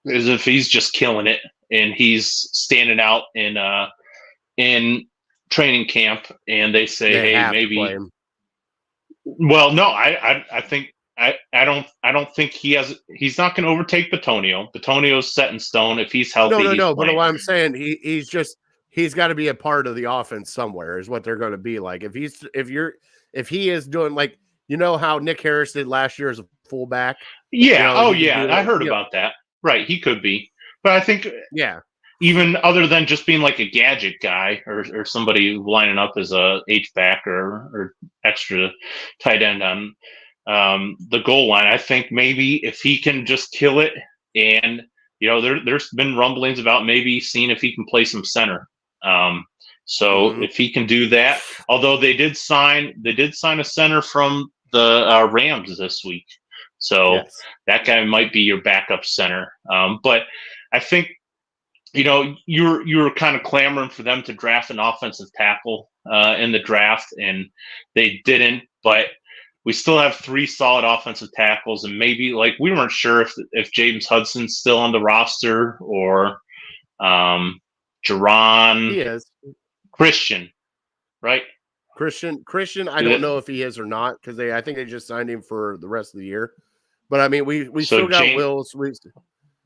is if he's just killing it and he's standing out in training camp and they say, hey, maybe. Well, no, I think I don't think he's not going to overtake Botonio. Botonio's set in stone. If he's healthy, no. But what I'm saying, he's got to be a part of the offense somewhere is what they're going to be like. If he is doing how Nick Harris did last year as a fullback. Yeah. I heard about that. Right. He could be, but I think, even other than just being like a gadget guy or somebody lining up as a H-back or extra tight end on the goal line, I think maybe if he can just kill it and there's been rumblings about maybe seeing if he can play some center. If he can do that, although they did sign a center from the Rams this week, so that guy might be your backup center. But I think you were kind of clamoring for them to draft an offensive tackle in the draft, and they didn't. But we still have 3 solid offensive tackles, and maybe we weren't sure if James Hudson's still on the roster or Jerron. He is. Christian, right? Christian. I don't know if he is or not because I think they just signed him for the rest of the year. But I mean, we still got Wills.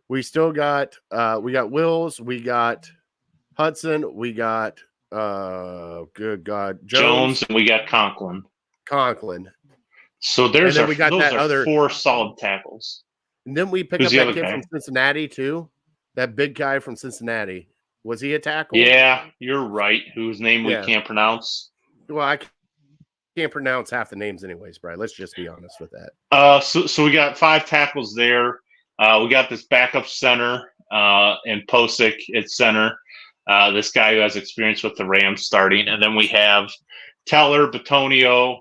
We still got Wills. We got Hudson. We got good God, Jones, and we got Conklin. So those are 4 solid tackles. And then we picked up that kid from Cincinnati too. That big guy from Cincinnati. Was he a tackle? Yeah, you're right. Whose name we can't pronounce. Well, I can't pronounce half the names anyways, Brian. Let's just be honest with that. So we got 5 tackles there. We got this backup center and Posick at center. This guy who has experience with the Rams starting. And then we have Teller, Bitonio,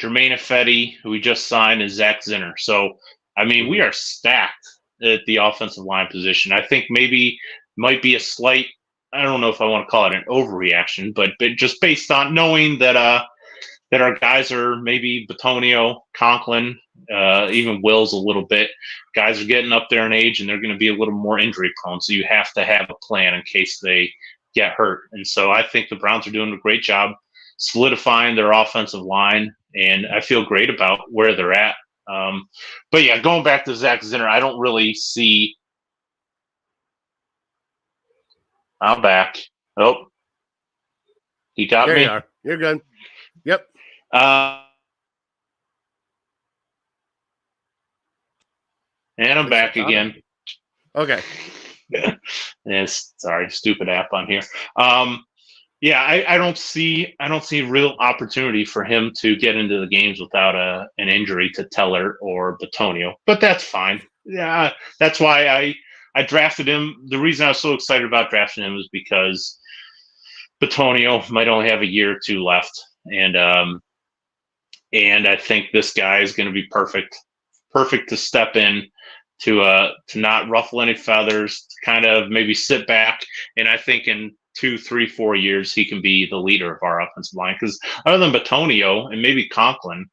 Jermaine Ifedi, who we just signed, and Zach Zinner. So, I mean, we are stacked at the offensive line position. I think maybe might be a slight, I don't know if I want to call it an overreaction, but just based on knowing that our guys are maybe Bitonio, Conklin, even Wills a little bit. Guys are getting up there in age, and they're going to be a little more injury prone. So you have to have a plan in case they get hurt. And so I think the Browns are doing a great job solidifying their offensive line, and I feel great about where they're at. But yeah, going back to Zach Zinner, I don't really see. I'm back. Oh, he got there me. You are. You're good. Yep. And I'm back again. Okay. Yes, sorry, stupid app on here. Yeah, I don't see real opportunity for him to get into the games without an injury to Teller or Bitonio, but that's fine. Yeah, that's why I drafted him. The reason I was so excited about drafting him is because Bitonio might only have a year or 2 left, and I think this guy is going to be perfect to step in to not ruffle any feathers, to kind of maybe sit back, and I think in 2, 3, 4 years he can be the leader of our offensive line. Because other than Bitonio and maybe Conklin,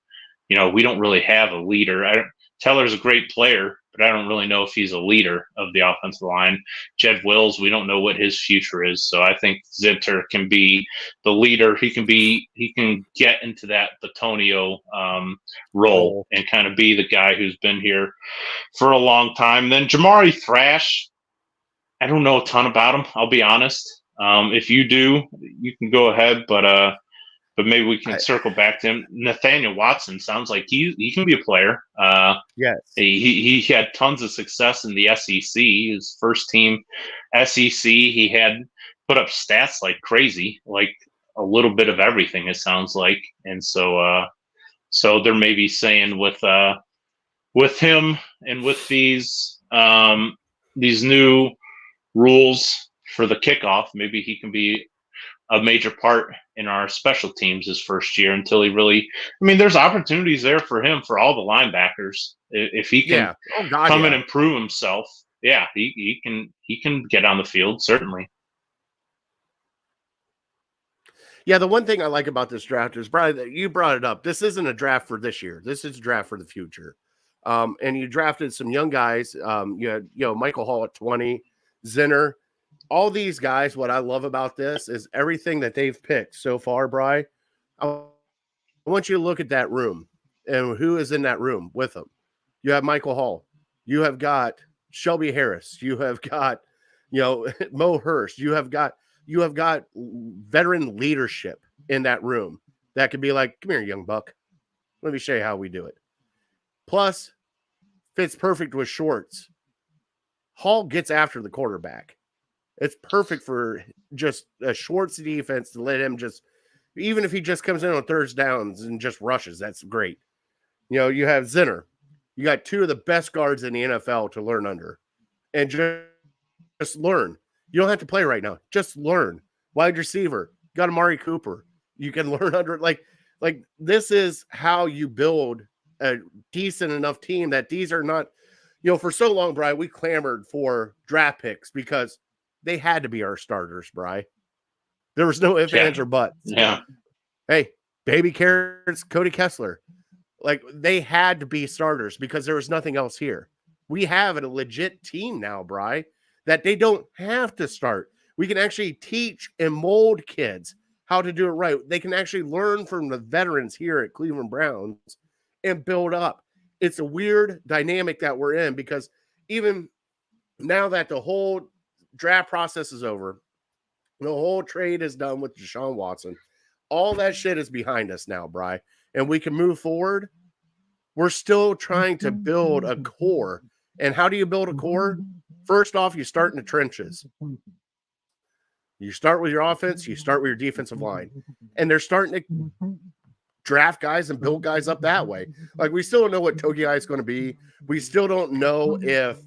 we don't really have a leader. Teller's a great player, but I don't really know if he's a leader of the offensive line. Jed Wills, we don't know what his future is. So I think Zinter can be the leader. He can get into that Bitonio role and kind of be the guy who's been here for a long time. Then Jamari Thrash, I don't know a ton about him, I'll be honest. If you do, you can go ahead, but maybe we can circle back to him. Nathaniel Watson sounds like he can be a player. Yes. He had tons of success in the SEC. His first team SEC, he had put up stats like crazy, like a little bit of everything, it sounds like. And so they're maybe saying with him and with these new rules for the kickoff, maybe he can be a major part in our special teams his first year until he really, there's opportunities there for him for all the linebackers. If he can come and improve himself, he can get on the field, certainly. Yeah, the one thing I like about this draft is, Brian, you brought it up. This isn't a draft for this year. This is a draft for the future. And you drafted some young guys. You had, Michael Hall at 20, Zinner. All these guys, what I love about this is everything that they've picked so far, Bri. I want you to look at that room and who is in that room with them. You have Michael Hall. You have got Shelby Harris. You have got, Mo Hurst. You have got veteran leadership in that room that could be like, come here, young buck. Let me show you how we do it. Plus, fits perfect with Schwartz. Hall gets after the quarterback. It's perfect for just a Schwartz defense to let him just, even if he just comes in on third downs and just rushes, that's great. You have Zinner. You got 2 of the best guards in the NFL to learn under. and just learn. You don't have to play right now. Just learn. Wide receiver, got Amari Cooper. You can learn under like this is how you build a decent enough team that these are not, for so long, Bri, we clamored for draft picks because they had to be our starters, Bri. There was no ifs, ands, or buts. Yeah. Hey, baby carrots, Cody Kessler. Like, they had to be starters because there was nothing else here. We have a legit team now, Bri, that they don't have to start. We can actually teach and mold kids how to do it right. They can actually learn from the veterans here at Cleveland Browns and build up. It's a weird dynamic that we're in because even now that the whole draft process is over, the whole trade is done with Deshaun Watson, all that shit is behind us now, Bri, and we can move forward. We're still trying to build a core. And how do you build a core? First off, you start in the trenches. You start with your offense, you start with your defensive line. And they're starting to draft guys and build guys up that way. Like, we still don't know what Togiai is going to be. We still don't know if,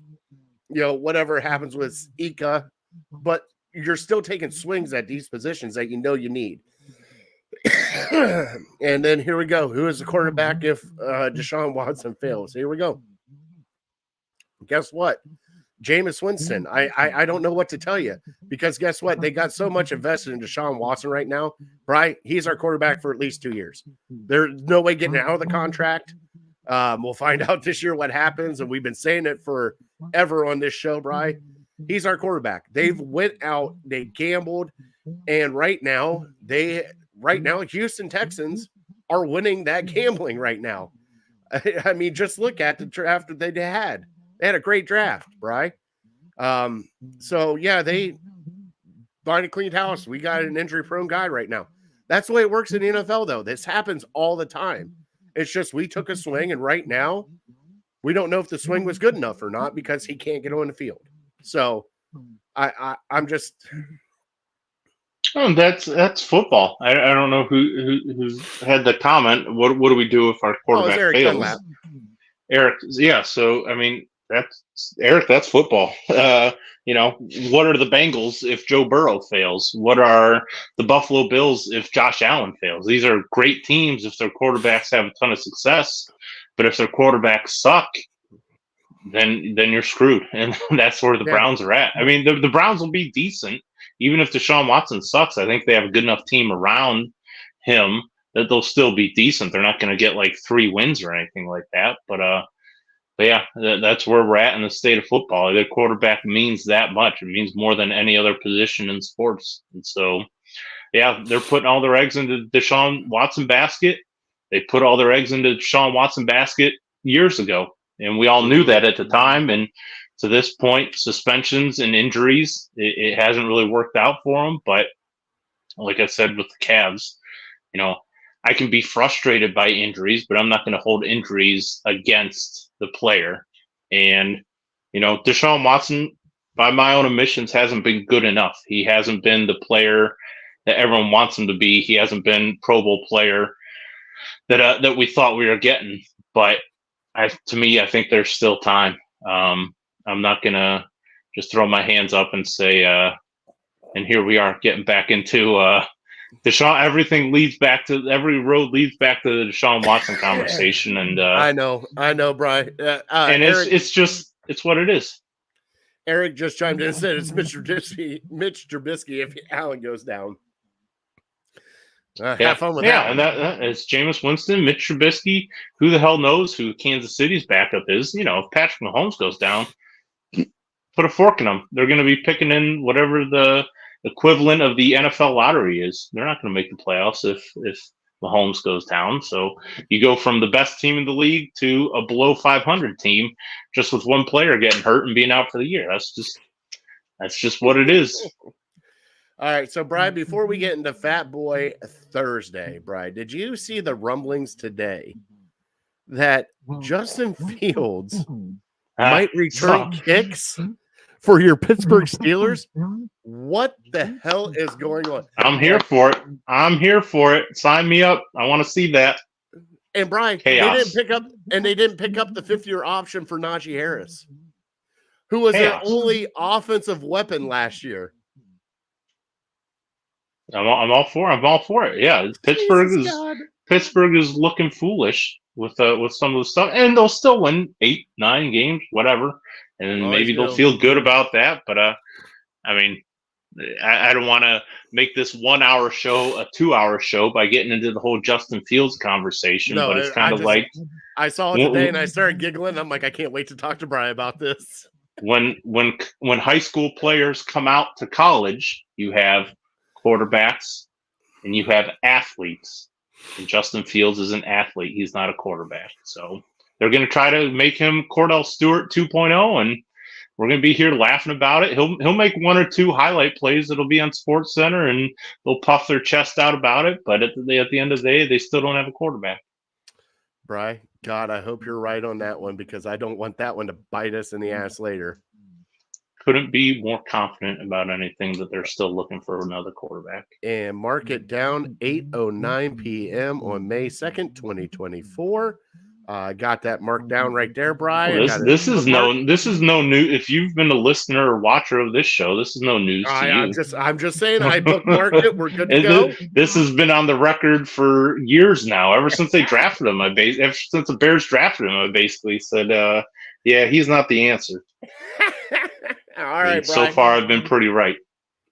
whatever happens with Ika, but you're still taking swings at these positions that you need. And then here we go. Who is the quarterback if Deshaun Watson fails? Here we go. Guess what? Jameis Winston. I don't know what to tell you because guess what? They got so much invested in Deshaun Watson right now. Right? He's our quarterback for at least 2 years. There's no way getting out of the contract. We'll find out this year what happens, and we've been saying it forever on this show, Bri. He's our quarterback. They've went out, they gambled, and right now, Houston Texans are winning that gambling right now. I mean, just look at the draft that they had. They had a great draft, Bri. So, yeah, they bought a clean house. We got an injury-prone guy right now. That's the way it works in the NFL, though. This happens all the time. It's just we took a swing, and right now, we don't know if the swing was good enough or not because he can't get on the field. So, I'm just... Oh, that's football. I don't know who had the comment. What do we do if our quarterback fails? Eric, yeah. So, I mean, that's football. What are the Bengals if Joe Burrow fails? What are the Buffalo Bills if Josh Allen fails? These are great teams if their quarterbacks have a ton of success, but if their quarterbacks suck, then you're screwed. And that's where the Browns are at. I mean, the Browns will be decent even if Deshaun Watson sucks. I think they have a good enough team around him that they'll still be decent. They're not going to get like 3 wins or anything like that, but yeah, that's where we're at in the state of football. Their quarterback means that much. It means more than any other position in sports. And so, yeah, they're putting all their eggs into Deshaun Watson basket. They put all their eggs into Deshaun Watson basket years ago. And we all knew that at the time. And to this point, suspensions and injuries, it hasn't really worked out for them. But like I said with the Cavs, I can be frustrated by injuries, but I'm not going to hold injuries against the player. And, Deshaun Watson, by my own admissions, hasn't been good enough. He hasn't been the player that everyone wants him to be. He hasn't been Pro Bowl player that we thought we were getting. But I think there's still time. I'm not going to just throw my hands up and say, and here we are getting back into Deshaun. Every road leads back to the Deshaun Watson conversation. And I know, Brian. And Eric, it's what it is. Eric just chimed in and said it's Mitch Trubisky if Allen goes down. Have fun with that. Yeah, and that is Jameis Winston, Mitch Trubisky. Who the hell knows who Kansas City's backup is? If Patrick Mahomes goes down, put a fork in them. They're going to be picking in whatever the equivalent of the NFL lottery is. They're not going to make the playoffs if Mahomes goes down. So you go from the best team in the league to a below 500 team just with one player getting hurt and being out for the year. That's just what it is. All right, so Brian, before we get into Fat Boy Thursday, Brian, did you see the rumblings today that Justin Fields might return kicks for your Pittsburgh Steelers? What the hell is going on? I'm here for it. Sign me up. I want to see that. And Brian, Chaos. they didn't pick up the 5th-year option for Najee Harris. who was their chaos. only offensive weapon last year. I'm all for it. Yeah, Pittsburgh is looking foolish with some of the stuff, and they'll still win 8, 9 games, whatever, and Always maybe they'll do. feel good about that. But I mean, I don't want to make this 1 hour show a 2 hour show by getting into the whole Justin Fields conversation. No, but it's kind of like I saw it today and I started giggling. I'm like, I can't wait to talk to Brian about this. when high school players come out to college, you have quarterbacks and you have athletes. And Justin Fields is an athlete. He's not a quarterback. So they're going to try to make him Cordell Stewart 2.0, and we're going to be here laughing about it. He'll make 1 or 2 highlight plays that'll be on Sports Center, and they'll puff their chest out about it. But at the end of the day, they still don't have a quarterback. Bri, God, I hope you're right on that one, because I don't want that one to bite us in the ass later. Couldn't be more confident about anything that they're still looking for another quarterback. And mark it down, 8:09 p.m. on May 2nd, 2024. Got that marked down right there, Brian. This is no news. If you've been a listener or watcher of this show, this is no news to you. I'm just saying, I bookmarked it. We're good to go. This has been on the record for years now. Ever since they drafted him, ever since the Bears drafted him, I basically said, "Yeah, he's not the answer." All right, Brian. So far, I've been pretty right.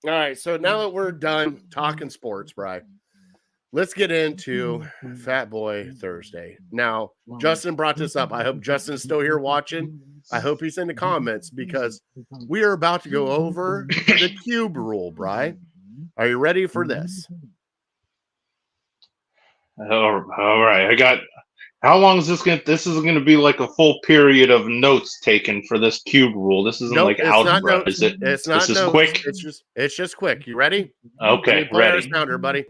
All right, so now that we're done talking sports, Brian, let's get into Fat Boy Thursday. Now, Justin brought this up. I hope Justin's still here watching. I hope he's in the comments, because we are about to go over the cube rule, Brian. Are you ready for this? All right. How long is this going to... This is going to be like a full period of notes taken for this cube rule. This isn't like algebra, is it? It's not this notes. Is quick? It's just quick. You ready? Okay, ready. Sounder, buddy.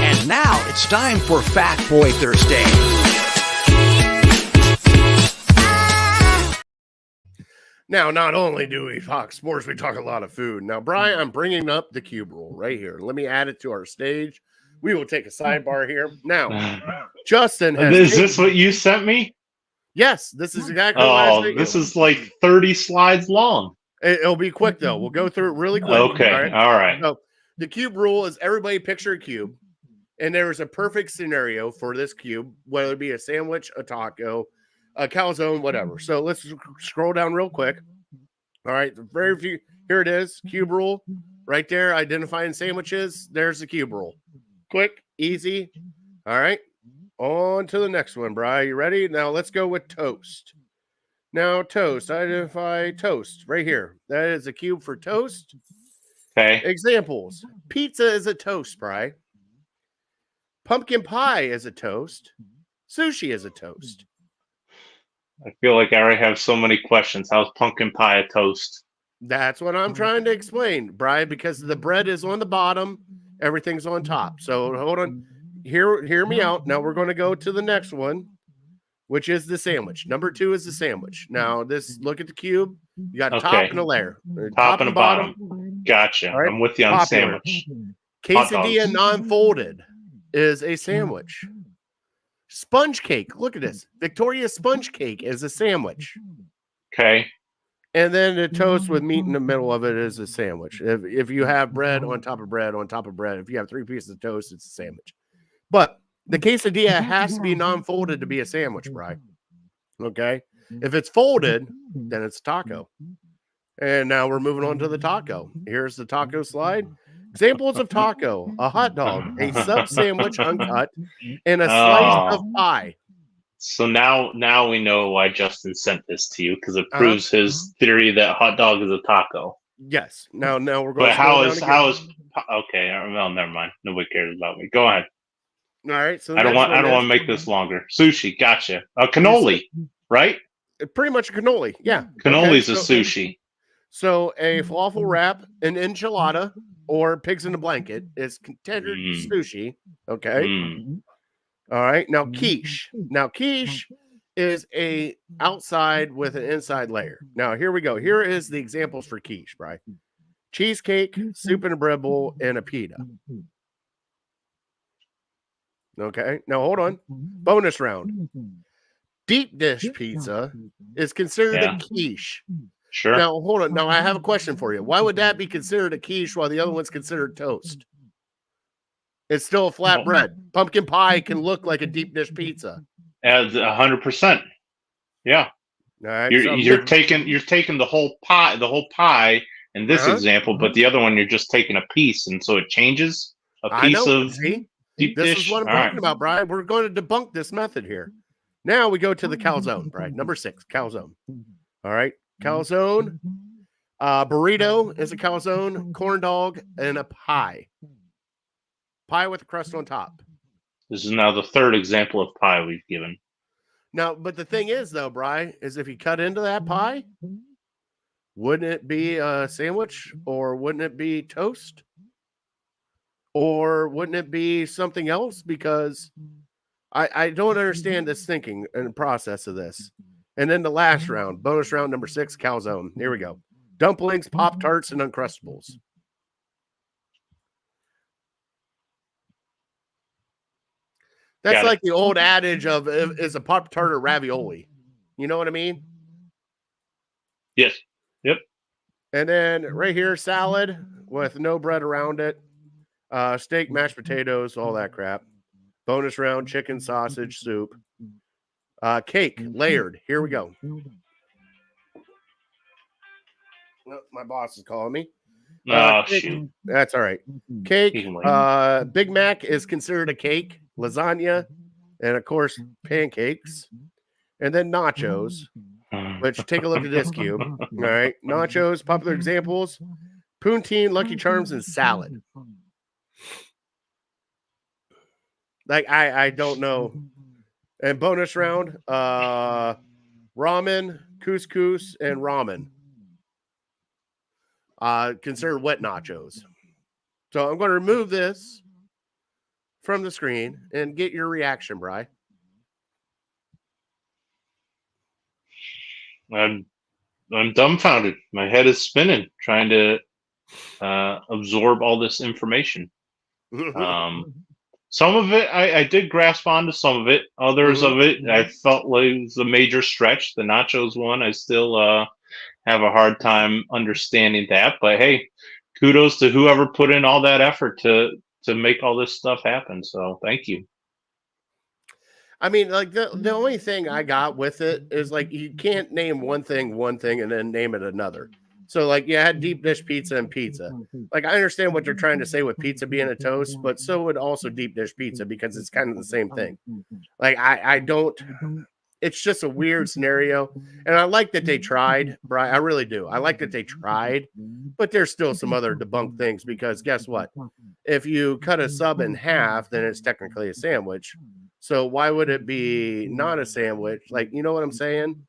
And now it's time for Fat Boy Thursday. Now, not only do we talk sports, we talk a lot of food. Now, Brian, I'm bringing up the cube rule right here. Let me add it to our stage. We will take a sidebar here. Now, Justin has... Is this what you sent me? Yes, this is exactly what I sent you. This is like 30 slides long. It'll be quick, though. We'll go through it really quick. Okay, all right. So, the cube rule is everybody picture a cube, and there is a perfect scenario for this cube, whether it be a sandwich, a taco, a calzone, whatever. So let's scroll down real quick. All right, very few. Here it is, cube rule, right there. Identifying sandwiches. There's the cube rule. Quick, easy. All right, on to the next one, Bri. You ready? Now let's go with toast. Now toast. Identify toast right here. That is a cube for toast. Okay. Examples: pizza is a toast, Bri. Pumpkin pie is a toast. Sushi is a toast. I feel like I already have so many questions. How's pumpkin pie a toast? That's what I'm trying to explain, Brian, because the bread is on the bottom, everything's on top. So hold on. Hear me out. Now we're going to go to the next one, which is the sandwich. Number 2 is the sandwich. Now look at the cube. You got a top and a layer. Top and a bottom. Gotcha. Right. I'm with you on popular. Sandwich. Quesadilla non-folded is a sandwich. Sponge cake. Look at this. Victoria sponge cake is a sandwich. Okay. And then the toast with meat in the middle of it is a sandwich. If you have bread on top of bread on top of bread, if you have 3 pieces of toast, it's a sandwich. But the quesadilla has to be non-folded to be a sandwich, Brian. Okay? If it's folded, then it's taco. And now we're moving on to the taco. Here's the taco slide. Examples of taco: a hot dog, a sub sandwich uncut, and a slice of pie. So now we know why Justin sent this to you, because it proves his theory that hot dog is a taco. Yes. Now we're going. But how is okay? Well, never mind. Nobody cares about me. Go ahead. All right. So I don't want to make this longer. Sushi. Gotcha. A cannoli, right? Pretty much a cannoli. Yeah. Cannoli's a sushi. So a falafel wrap, an enchilada, or pigs in a blanket is considered sushi. Okay. All right. Now quiche. Now quiche is a outside with an inside layer. Now, here we go. Here is the examples for quiche, right? Cheesecake, soup and a bread bowl, and a pita. Okay. Now, hold on. Bonus round. Deep dish pizza is considered a quiche. Sure. Now, hold on. Now, I have a question for you. Why would that be considered a quiche while the other one's considered toast? It's still a flat bread. Pumpkin pie can look like a deep dish pizza. As 100%. Yeah. All right. You're taking the whole pie in this example, but the other one you're just taking a piece, and so it changes a piece of deep dish. This is what I'm talking about, Brian. We're going to debunk this method here. Now we go to the calzone, Brian. Number 6, calzone. All right. Calzone. Burrito is a calzone, corn dog, and a pie. Pie with a crust on top. This is now the third example of pie we've given. Now, but the thing is, though, Brian, is if you cut into that pie, wouldn't it be a sandwich, or wouldn't it be toast, or wouldn't it be something else? Because I don't understand this thinking and process of this. And then the last round, bonus round number 6, calzone. Here we go. Dumplings, Pop-Tarts, and Uncrustables. That's like the old adage of is a Pop-Tart or ravioli. You know what I mean? Yes. Yep. And then right here, salad with no bread around it. Steak, mashed potatoes, all that crap. Bonus round, chicken, sausage, soup. Cake, layered. Here we go. Oh, my boss is calling me. Shoot. That's all right. Cake. Big Mac is considered a cake. Lasagna, and of course, pancakes. And then nachos, which take a look at this cube. All right. Nachos, popular examples. Poutine, Lucky Charms, and salad. Like, I don't know. And bonus round, ramen, couscous, and ramen. Considered wet nachos. So I'm going to remove this from the screen and get your reaction, Bri. I'm dumbfounded. My head is spinning trying to absorb all this information. Some of it I did grasp onto some of it. Others of it I felt like it was a major stretch. The nachos one, I still have a hard time understanding that. But hey, kudos to whoever put in all that effort to make all this stuff happen. So thank you. I mean, like the only thing I got with it is like you can't name one thing and then name it another. So like you had deep dish pizza and pizza. Like I understand what you're trying to say with pizza being a toast, but so would also deep dish pizza because it's kind of the same thing. Like I don't. It's just a weird scenario. And I like that they tried, Brian. I really do. I like that they tried, but there's still some other debunked things because guess what? If you cut a sub in half, then it's technically a sandwich. So why would it be not a sandwich? Like, you know what I'm saying?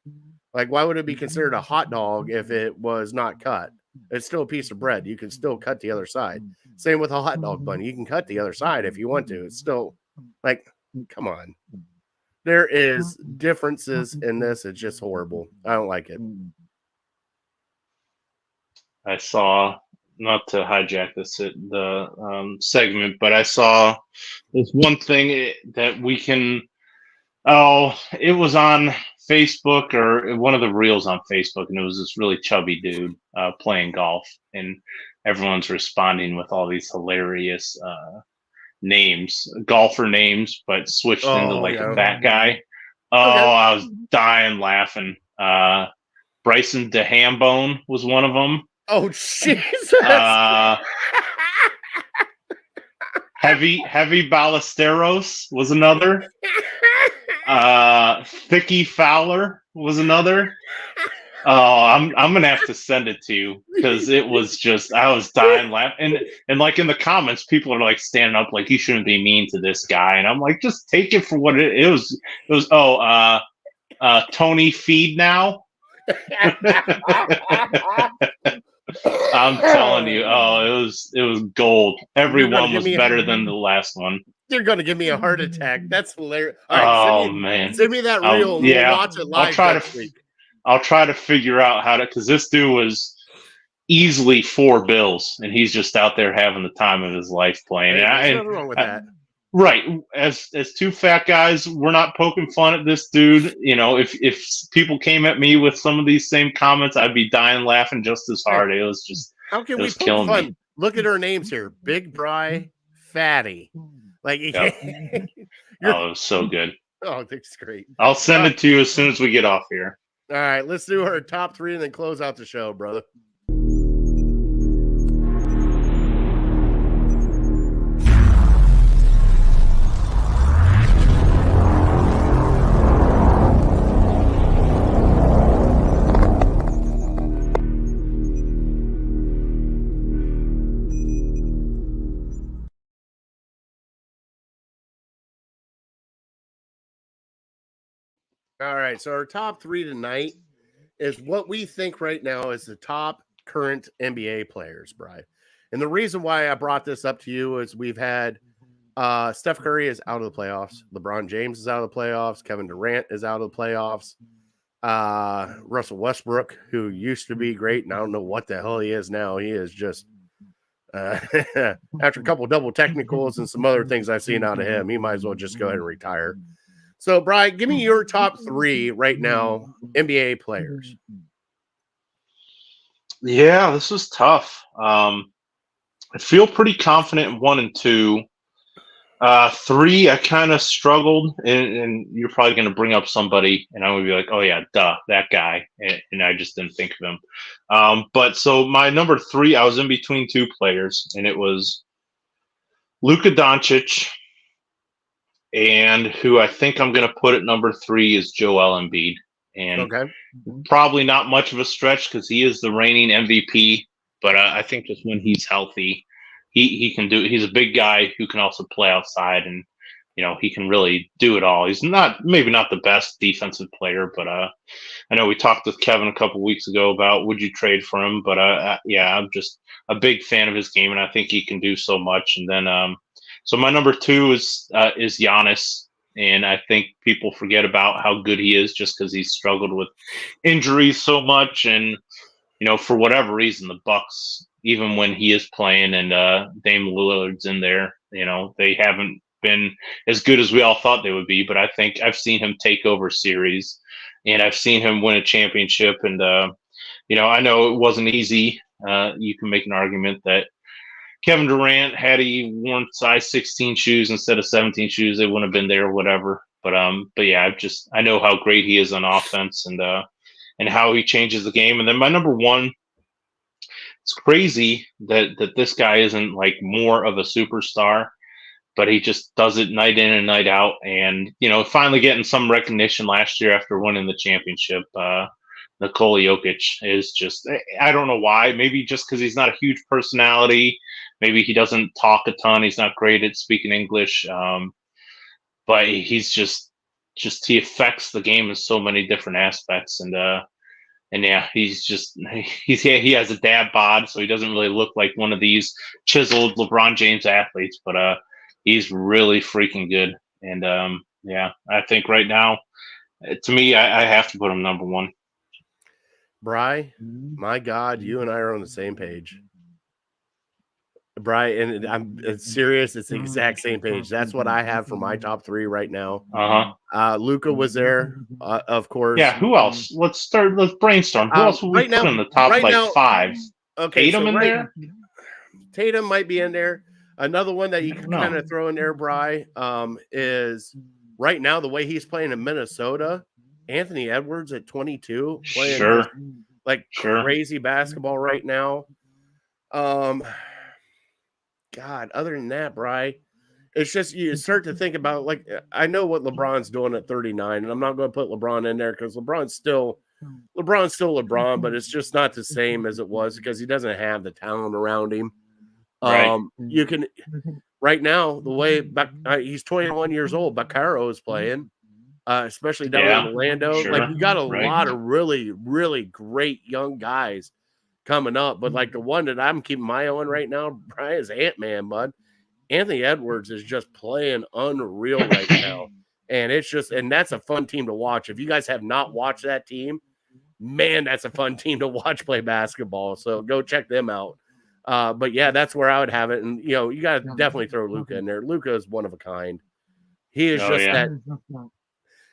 Like, why would it be considered a hot dog if it was not cut? It's still a piece of bread. You can still cut the other side. Same with a hot dog bun. You can cut the other side if you want to. It's still like, come on. There is differences in this. It's just horrible. I don't like it. I saw, not to hijack the segment, but I saw this one thing that we can. Oh, it was on Facebook or one of the reels on Facebook, and it was this really chubby dude playing golf, and everyone's responding with all these hilarious names, golfer names, but switched into like a fat guy. Oh, okay. I was dying laughing. Bryson DeHambone was one of them. Oh, Jesus. Heavy Ballesteros was another. Thicky Fowler was another. Oh, I'm gonna have to send it to you because it was just I was dying laughing, and like in the comments, people are like standing up like you shouldn't be mean to this guy, and I'm like just take it for what it was. It was Tony Feed now. I'm telling you, it was gold. Everyone was better than the last one. You're going to give me a heart attack. That's hilarious. All right, man, send me that reel. And we'll watch it live next week. I'll try to figure out how to, because this dude was easily 4 bills, and he's just out there having the time of his life playing. Hey, there's nothing wrong with that. Right. As 2 fat guys, we're not poking fun at this dude. You know, if people came at me with some of these same comments, I'd be dying laughing just as hard. It was just, how can we poke fun? Me. Look at our names here: Big Bry, Fatty. Like, yep. Oh, it was so good. Oh, that's great. I'll send it to you as soon as we get off here. All right, let's do our top 3 and then close out the show, brother. All right, so our top 3 tonight is what we think right now is the top current NBA players, Brian. And the reason why I brought this up to you is we've had Steph Curry is out of the playoffs. LeBron James is out of the playoffs. Kevin Durant is out of the playoffs. Russell Westbrook, who used to be great, and I don't know what the hell he is now. He is just after a couple double technicals and some other things I've seen out of him, he might as well just go ahead and retire. So, Brian, give me your top 3 right now, NBA players. Yeah, this is tough. I feel pretty confident in 1 and 2. 3, I kind of struggled, and you're probably going to bring up somebody, and I'm going to be like, oh, yeah, duh, that guy, and I just didn't think of him. But so my number 3, I was in between 2 players, and it was Luka Doncic, and who I think I'm going to put at number 3 is Joel Embiid. And probably not much of a stretch because he is the reigning MVP. But I think just when he's healthy, he can do. He's a big guy who can also play outside, and you know he can really do it all. He's maybe not the best defensive player, but I know we talked with Kevin a couple weeks ago about would you trade for him. But yeah, I'm just a big fan of his game, and I think he can do so much. And then so my number 2 is Giannis. And I think people forget about how good he is just because he's struggled with injuries so much. And, you know, for whatever reason, the Bucks, even when he is playing and Dame Lillard's in there, you know, they haven't been as good as we all thought they would be. But I think I've seen him take over series and I've seen him win a championship. And, you know, I know it wasn't easy. You can make an argument that Kevin Durant, had he worn size 16 shoes instead of 17 shoes, they wouldn't have been there or whatever. But yeah, I know how great he is on offense and how he changes the game. And then my number 1, it's crazy that this guy isn't like more of a superstar, but he just does it night in and night out. And, you know, finally getting some recognition last year after winning the championship. Nikola Jokic is just, I don't know why, maybe just because he's not a huge personality. Maybe he doesn't talk a ton. He's not great at speaking English. But he's just he affects the game in so many different aspects. And yeah, he has a dad bod, so he doesn't really look like one of these chiseled LeBron James athletes, but he's really freaking good. And yeah, I think right now, to me, I have to put him number 1. Bri, my God, you and I are on the same page. Bri, and I'm serious. It's the exact same page. That's what I have for my top 3 right now. Luka was there, of course. Yeah. Who else? Let's brainstorm. Who else will we put in the top 5? Okay, Tatum in there. Tatum might be in there. Another one that you can kind of throw in there, Bri, is right now the way he's playing in Minnesota. Anthony Edwards at 22, playing crazy basketball right now. God, other than that, Bri, it's just you start to think about, like, I know what LeBron's doing at 39, and I'm not going to put LeBron in there because LeBron's still LeBron, but it's just not the same as it was because he doesn't have the talent around him. You can right now the way he's 21 years old, Baccaro is playing. Especially down in Orlando. Like, you got a lot of really, really great young guys coming up. But, like, the one that I'm keeping my eye on right now, Brian, is Ant-Man, bud. Anthony Edwards is just playing unreal right now. And that's a fun team to watch. If you guys have not watched that team, man, that's a fun team to watch play basketball. So go check them out. But yeah, that's where I would have it. And, you got to definitely throw Luka in there. Luka is one of a kind. He is that.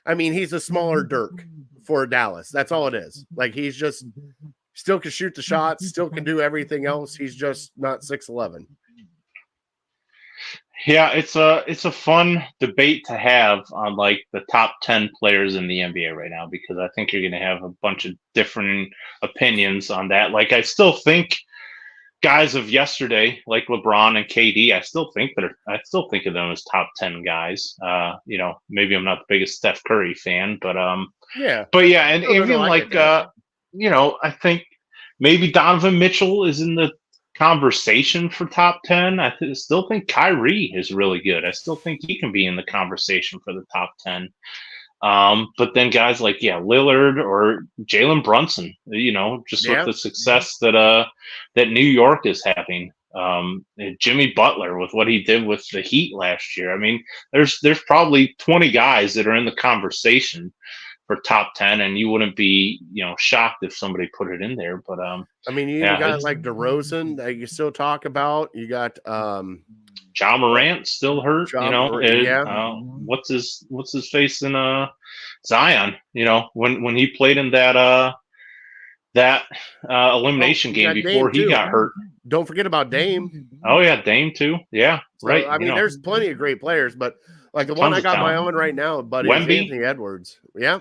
I mean, he's a smaller Dirk for Dallas. That's all it is. Like, he's just still can shoot the shots, still can do everything else. He's just not 6'11". Yeah, it's a fun debate to have on like the top 10 players in the NBA right now, because I think you're going to have a bunch of different opinions on that. Like, I still think guys of yesterday, like LeBron and KD, I still think of them as top 10 guys. Maybe I'm not the biggest Steph Curry fan, but yeah, and even I think maybe Donovan Mitchell is in the conversation for top 10. I still think Kyrie is really good. I still think he can be in the conversation for the top 10. But then guys like Lillard or Jalen Brunson, with the success that New York is having. Jimmy Butler with what he did with the Heat last year. I mean, there's probably 20 guys that are in the conversation for top 10, and you wouldn't be shocked if somebody put it in there. But I mean, you got like DeRozan that you still talk about. You got Ja Morant still hurt. What's his face in Zion? When he played in that elimination game before he got hurt. Don't forget about Dame. Oh yeah, Dame too. Yeah, so, right. I mean, there's plenty of great players, but like the one I got my own right now, buddy, is Anthony Edwards. Yeah,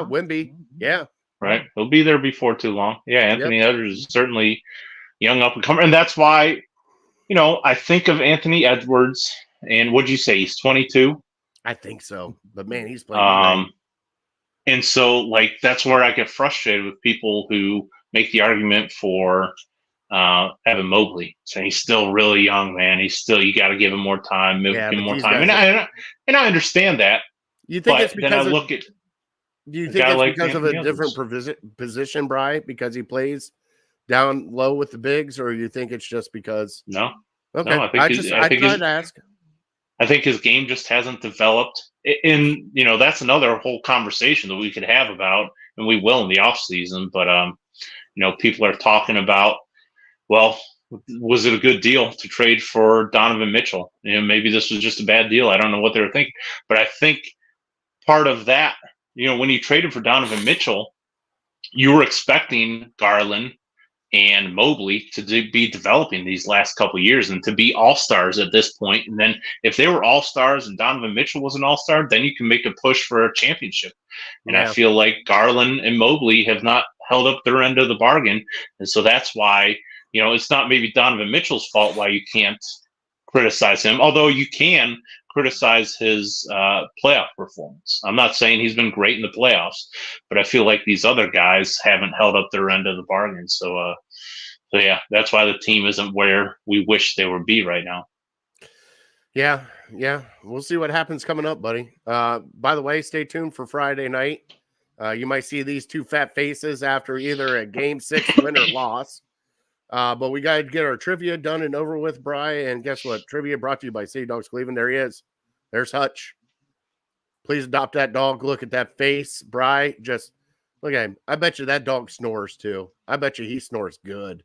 Wemby. Yeah, right. He'll be there before too long. Yeah, Anthony Edwards is certainly young up and comer, and that's why. I think of Anthony Edwards, and what'd you say? He's 22. I think so, but man, he's playing. And so, like, that's where I get frustrated with people who make the argument for Evan Mobley, saying he's still really young, man. You got to give him more time, give him more time, and I understand that. You think it's because do you think it's because of a different position, Bri? Because he plays down low with the bigs, or you think it's just because? No. Okay. No, I tried to ask. I think his game just hasn't developed. And that's another whole conversation that we could have about, and we will in the off season. But people are talking about, well, was it a good deal to trade for Donovan Mitchell? Maybe this was just a bad deal. I don't know what they were thinking, but I think part of that, when you traded for Donovan Mitchell, you were expecting Garland and Mobley to be developing these last couple of years and to be all-stars at this point. And then if they were all-stars and Donovan Mitchell was an all-star, then you can make a push for a championship. And I feel like Garland and Mobley have not held up their end of the bargain. And so that's why, it's not maybe Donovan Mitchell's fault why you can't criticize him, although you can criticize his playoff performance. I'm not saying he's been great in the playoffs, but I feel like these other guys haven't held up their end of the bargain. So yeah, that's why the team isn't where we wish they would be right now. Yeah. We'll see what happens coming up, buddy. By the way, stay tuned for Friday night. You might see these two fat faces after either a Game 6 win or loss. But we got to get our trivia done and over with, Bri. And guess what? Trivia brought to you by City Dogs Cleveland. There he is. There's Hutch. Please adopt that dog. Look at that face, Bri. Just look at him. I bet you that dog snores too. I bet you he snores good.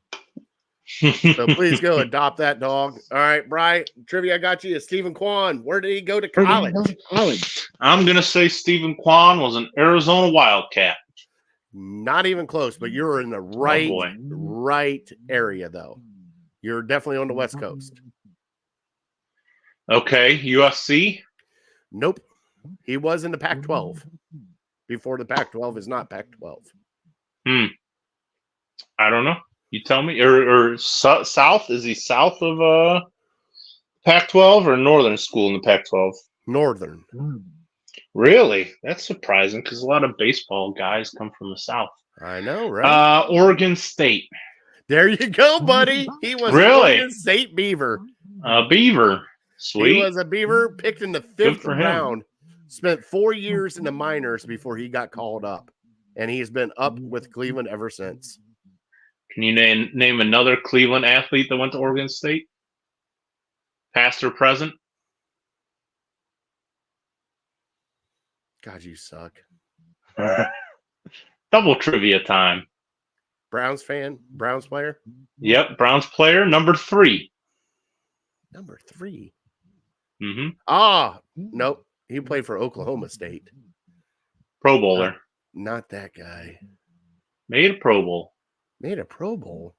So please go adopt that dog. All right, Bri. Trivia I got you is Stephen Kwan. Where did he go to college? I'm going to say Stephen Kwan was an Arizona Wildcat. Not even close, but you're in the right area, though. You're definitely on the West Coast. Okay, USC? Nope. He was in the Pac-12. Before the Pac-12 is not Pac-12. I don't know. You tell me. Or south? Is he south of Pac-12 or northern school in the Pac-12? Northern. Really? That's surprising because a lot of baseball guys come from the South. I know, right? Oregon State. There you go, buddy. He was really? Oregon State Beaver. Beaver. Sweet. He was a Beaver picked in the 5th round. Spent 4 years in the minors before he got called up. And he's been up with Cleveland ever since. Can you name another Cleveland athlete that went to Oregon State? past or present? God, you suck. Double trivia time. Browns fan? Browns player? Yep, Browns player, number 3. Number 3. Mm-hmm. Nope. He played for Oklahoma State. Pro Bowler. Not that guy. Made a Pro Bowl. Made a Pro Bowl.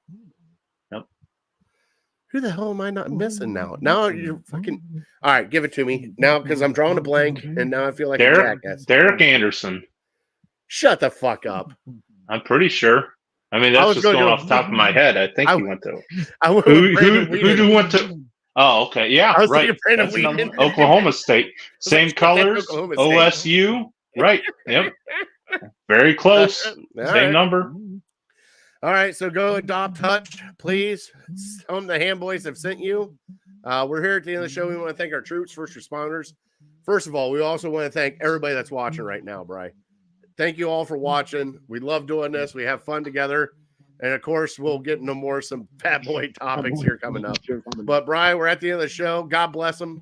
Yep. Who the hell am I not missing now? Now you're fucking... All right, give it to me. Now, because I'm drawing a blank, and now I feel like a jackass. Derek Anderson. Shut the fuck up. I'm pretty sure. I mean, that's just going off the top of my head. I think he went to... Who went to... Oh, okay. Yeah, right. That's Oklahoma State. Same colors. OSU. Right. Yep. Very close. Same number. All right. So go adopt Hutch, please. Tell them the Ham Boys have sent you. We're here at the end of the show. We want to thank our troops, first responders. First of all, we also want to thank everybody that's watching right now, Bri. Thank you all for watching. We love doing this. We have fun together. And, of course, we'll get into some fat boy topics here coming up. But, Bri, we're at the end of the show. God bless them.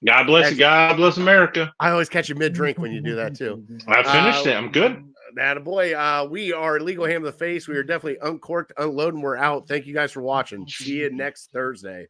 God bless you. God bless America. I always catch you mid-drink when you do that, too. I finished it. I'm good. Attaboy. We are Illegal Ham to the Face. We are definitely uncorked, unloading. We're out. Thank you guys for watching. See you next Thursday.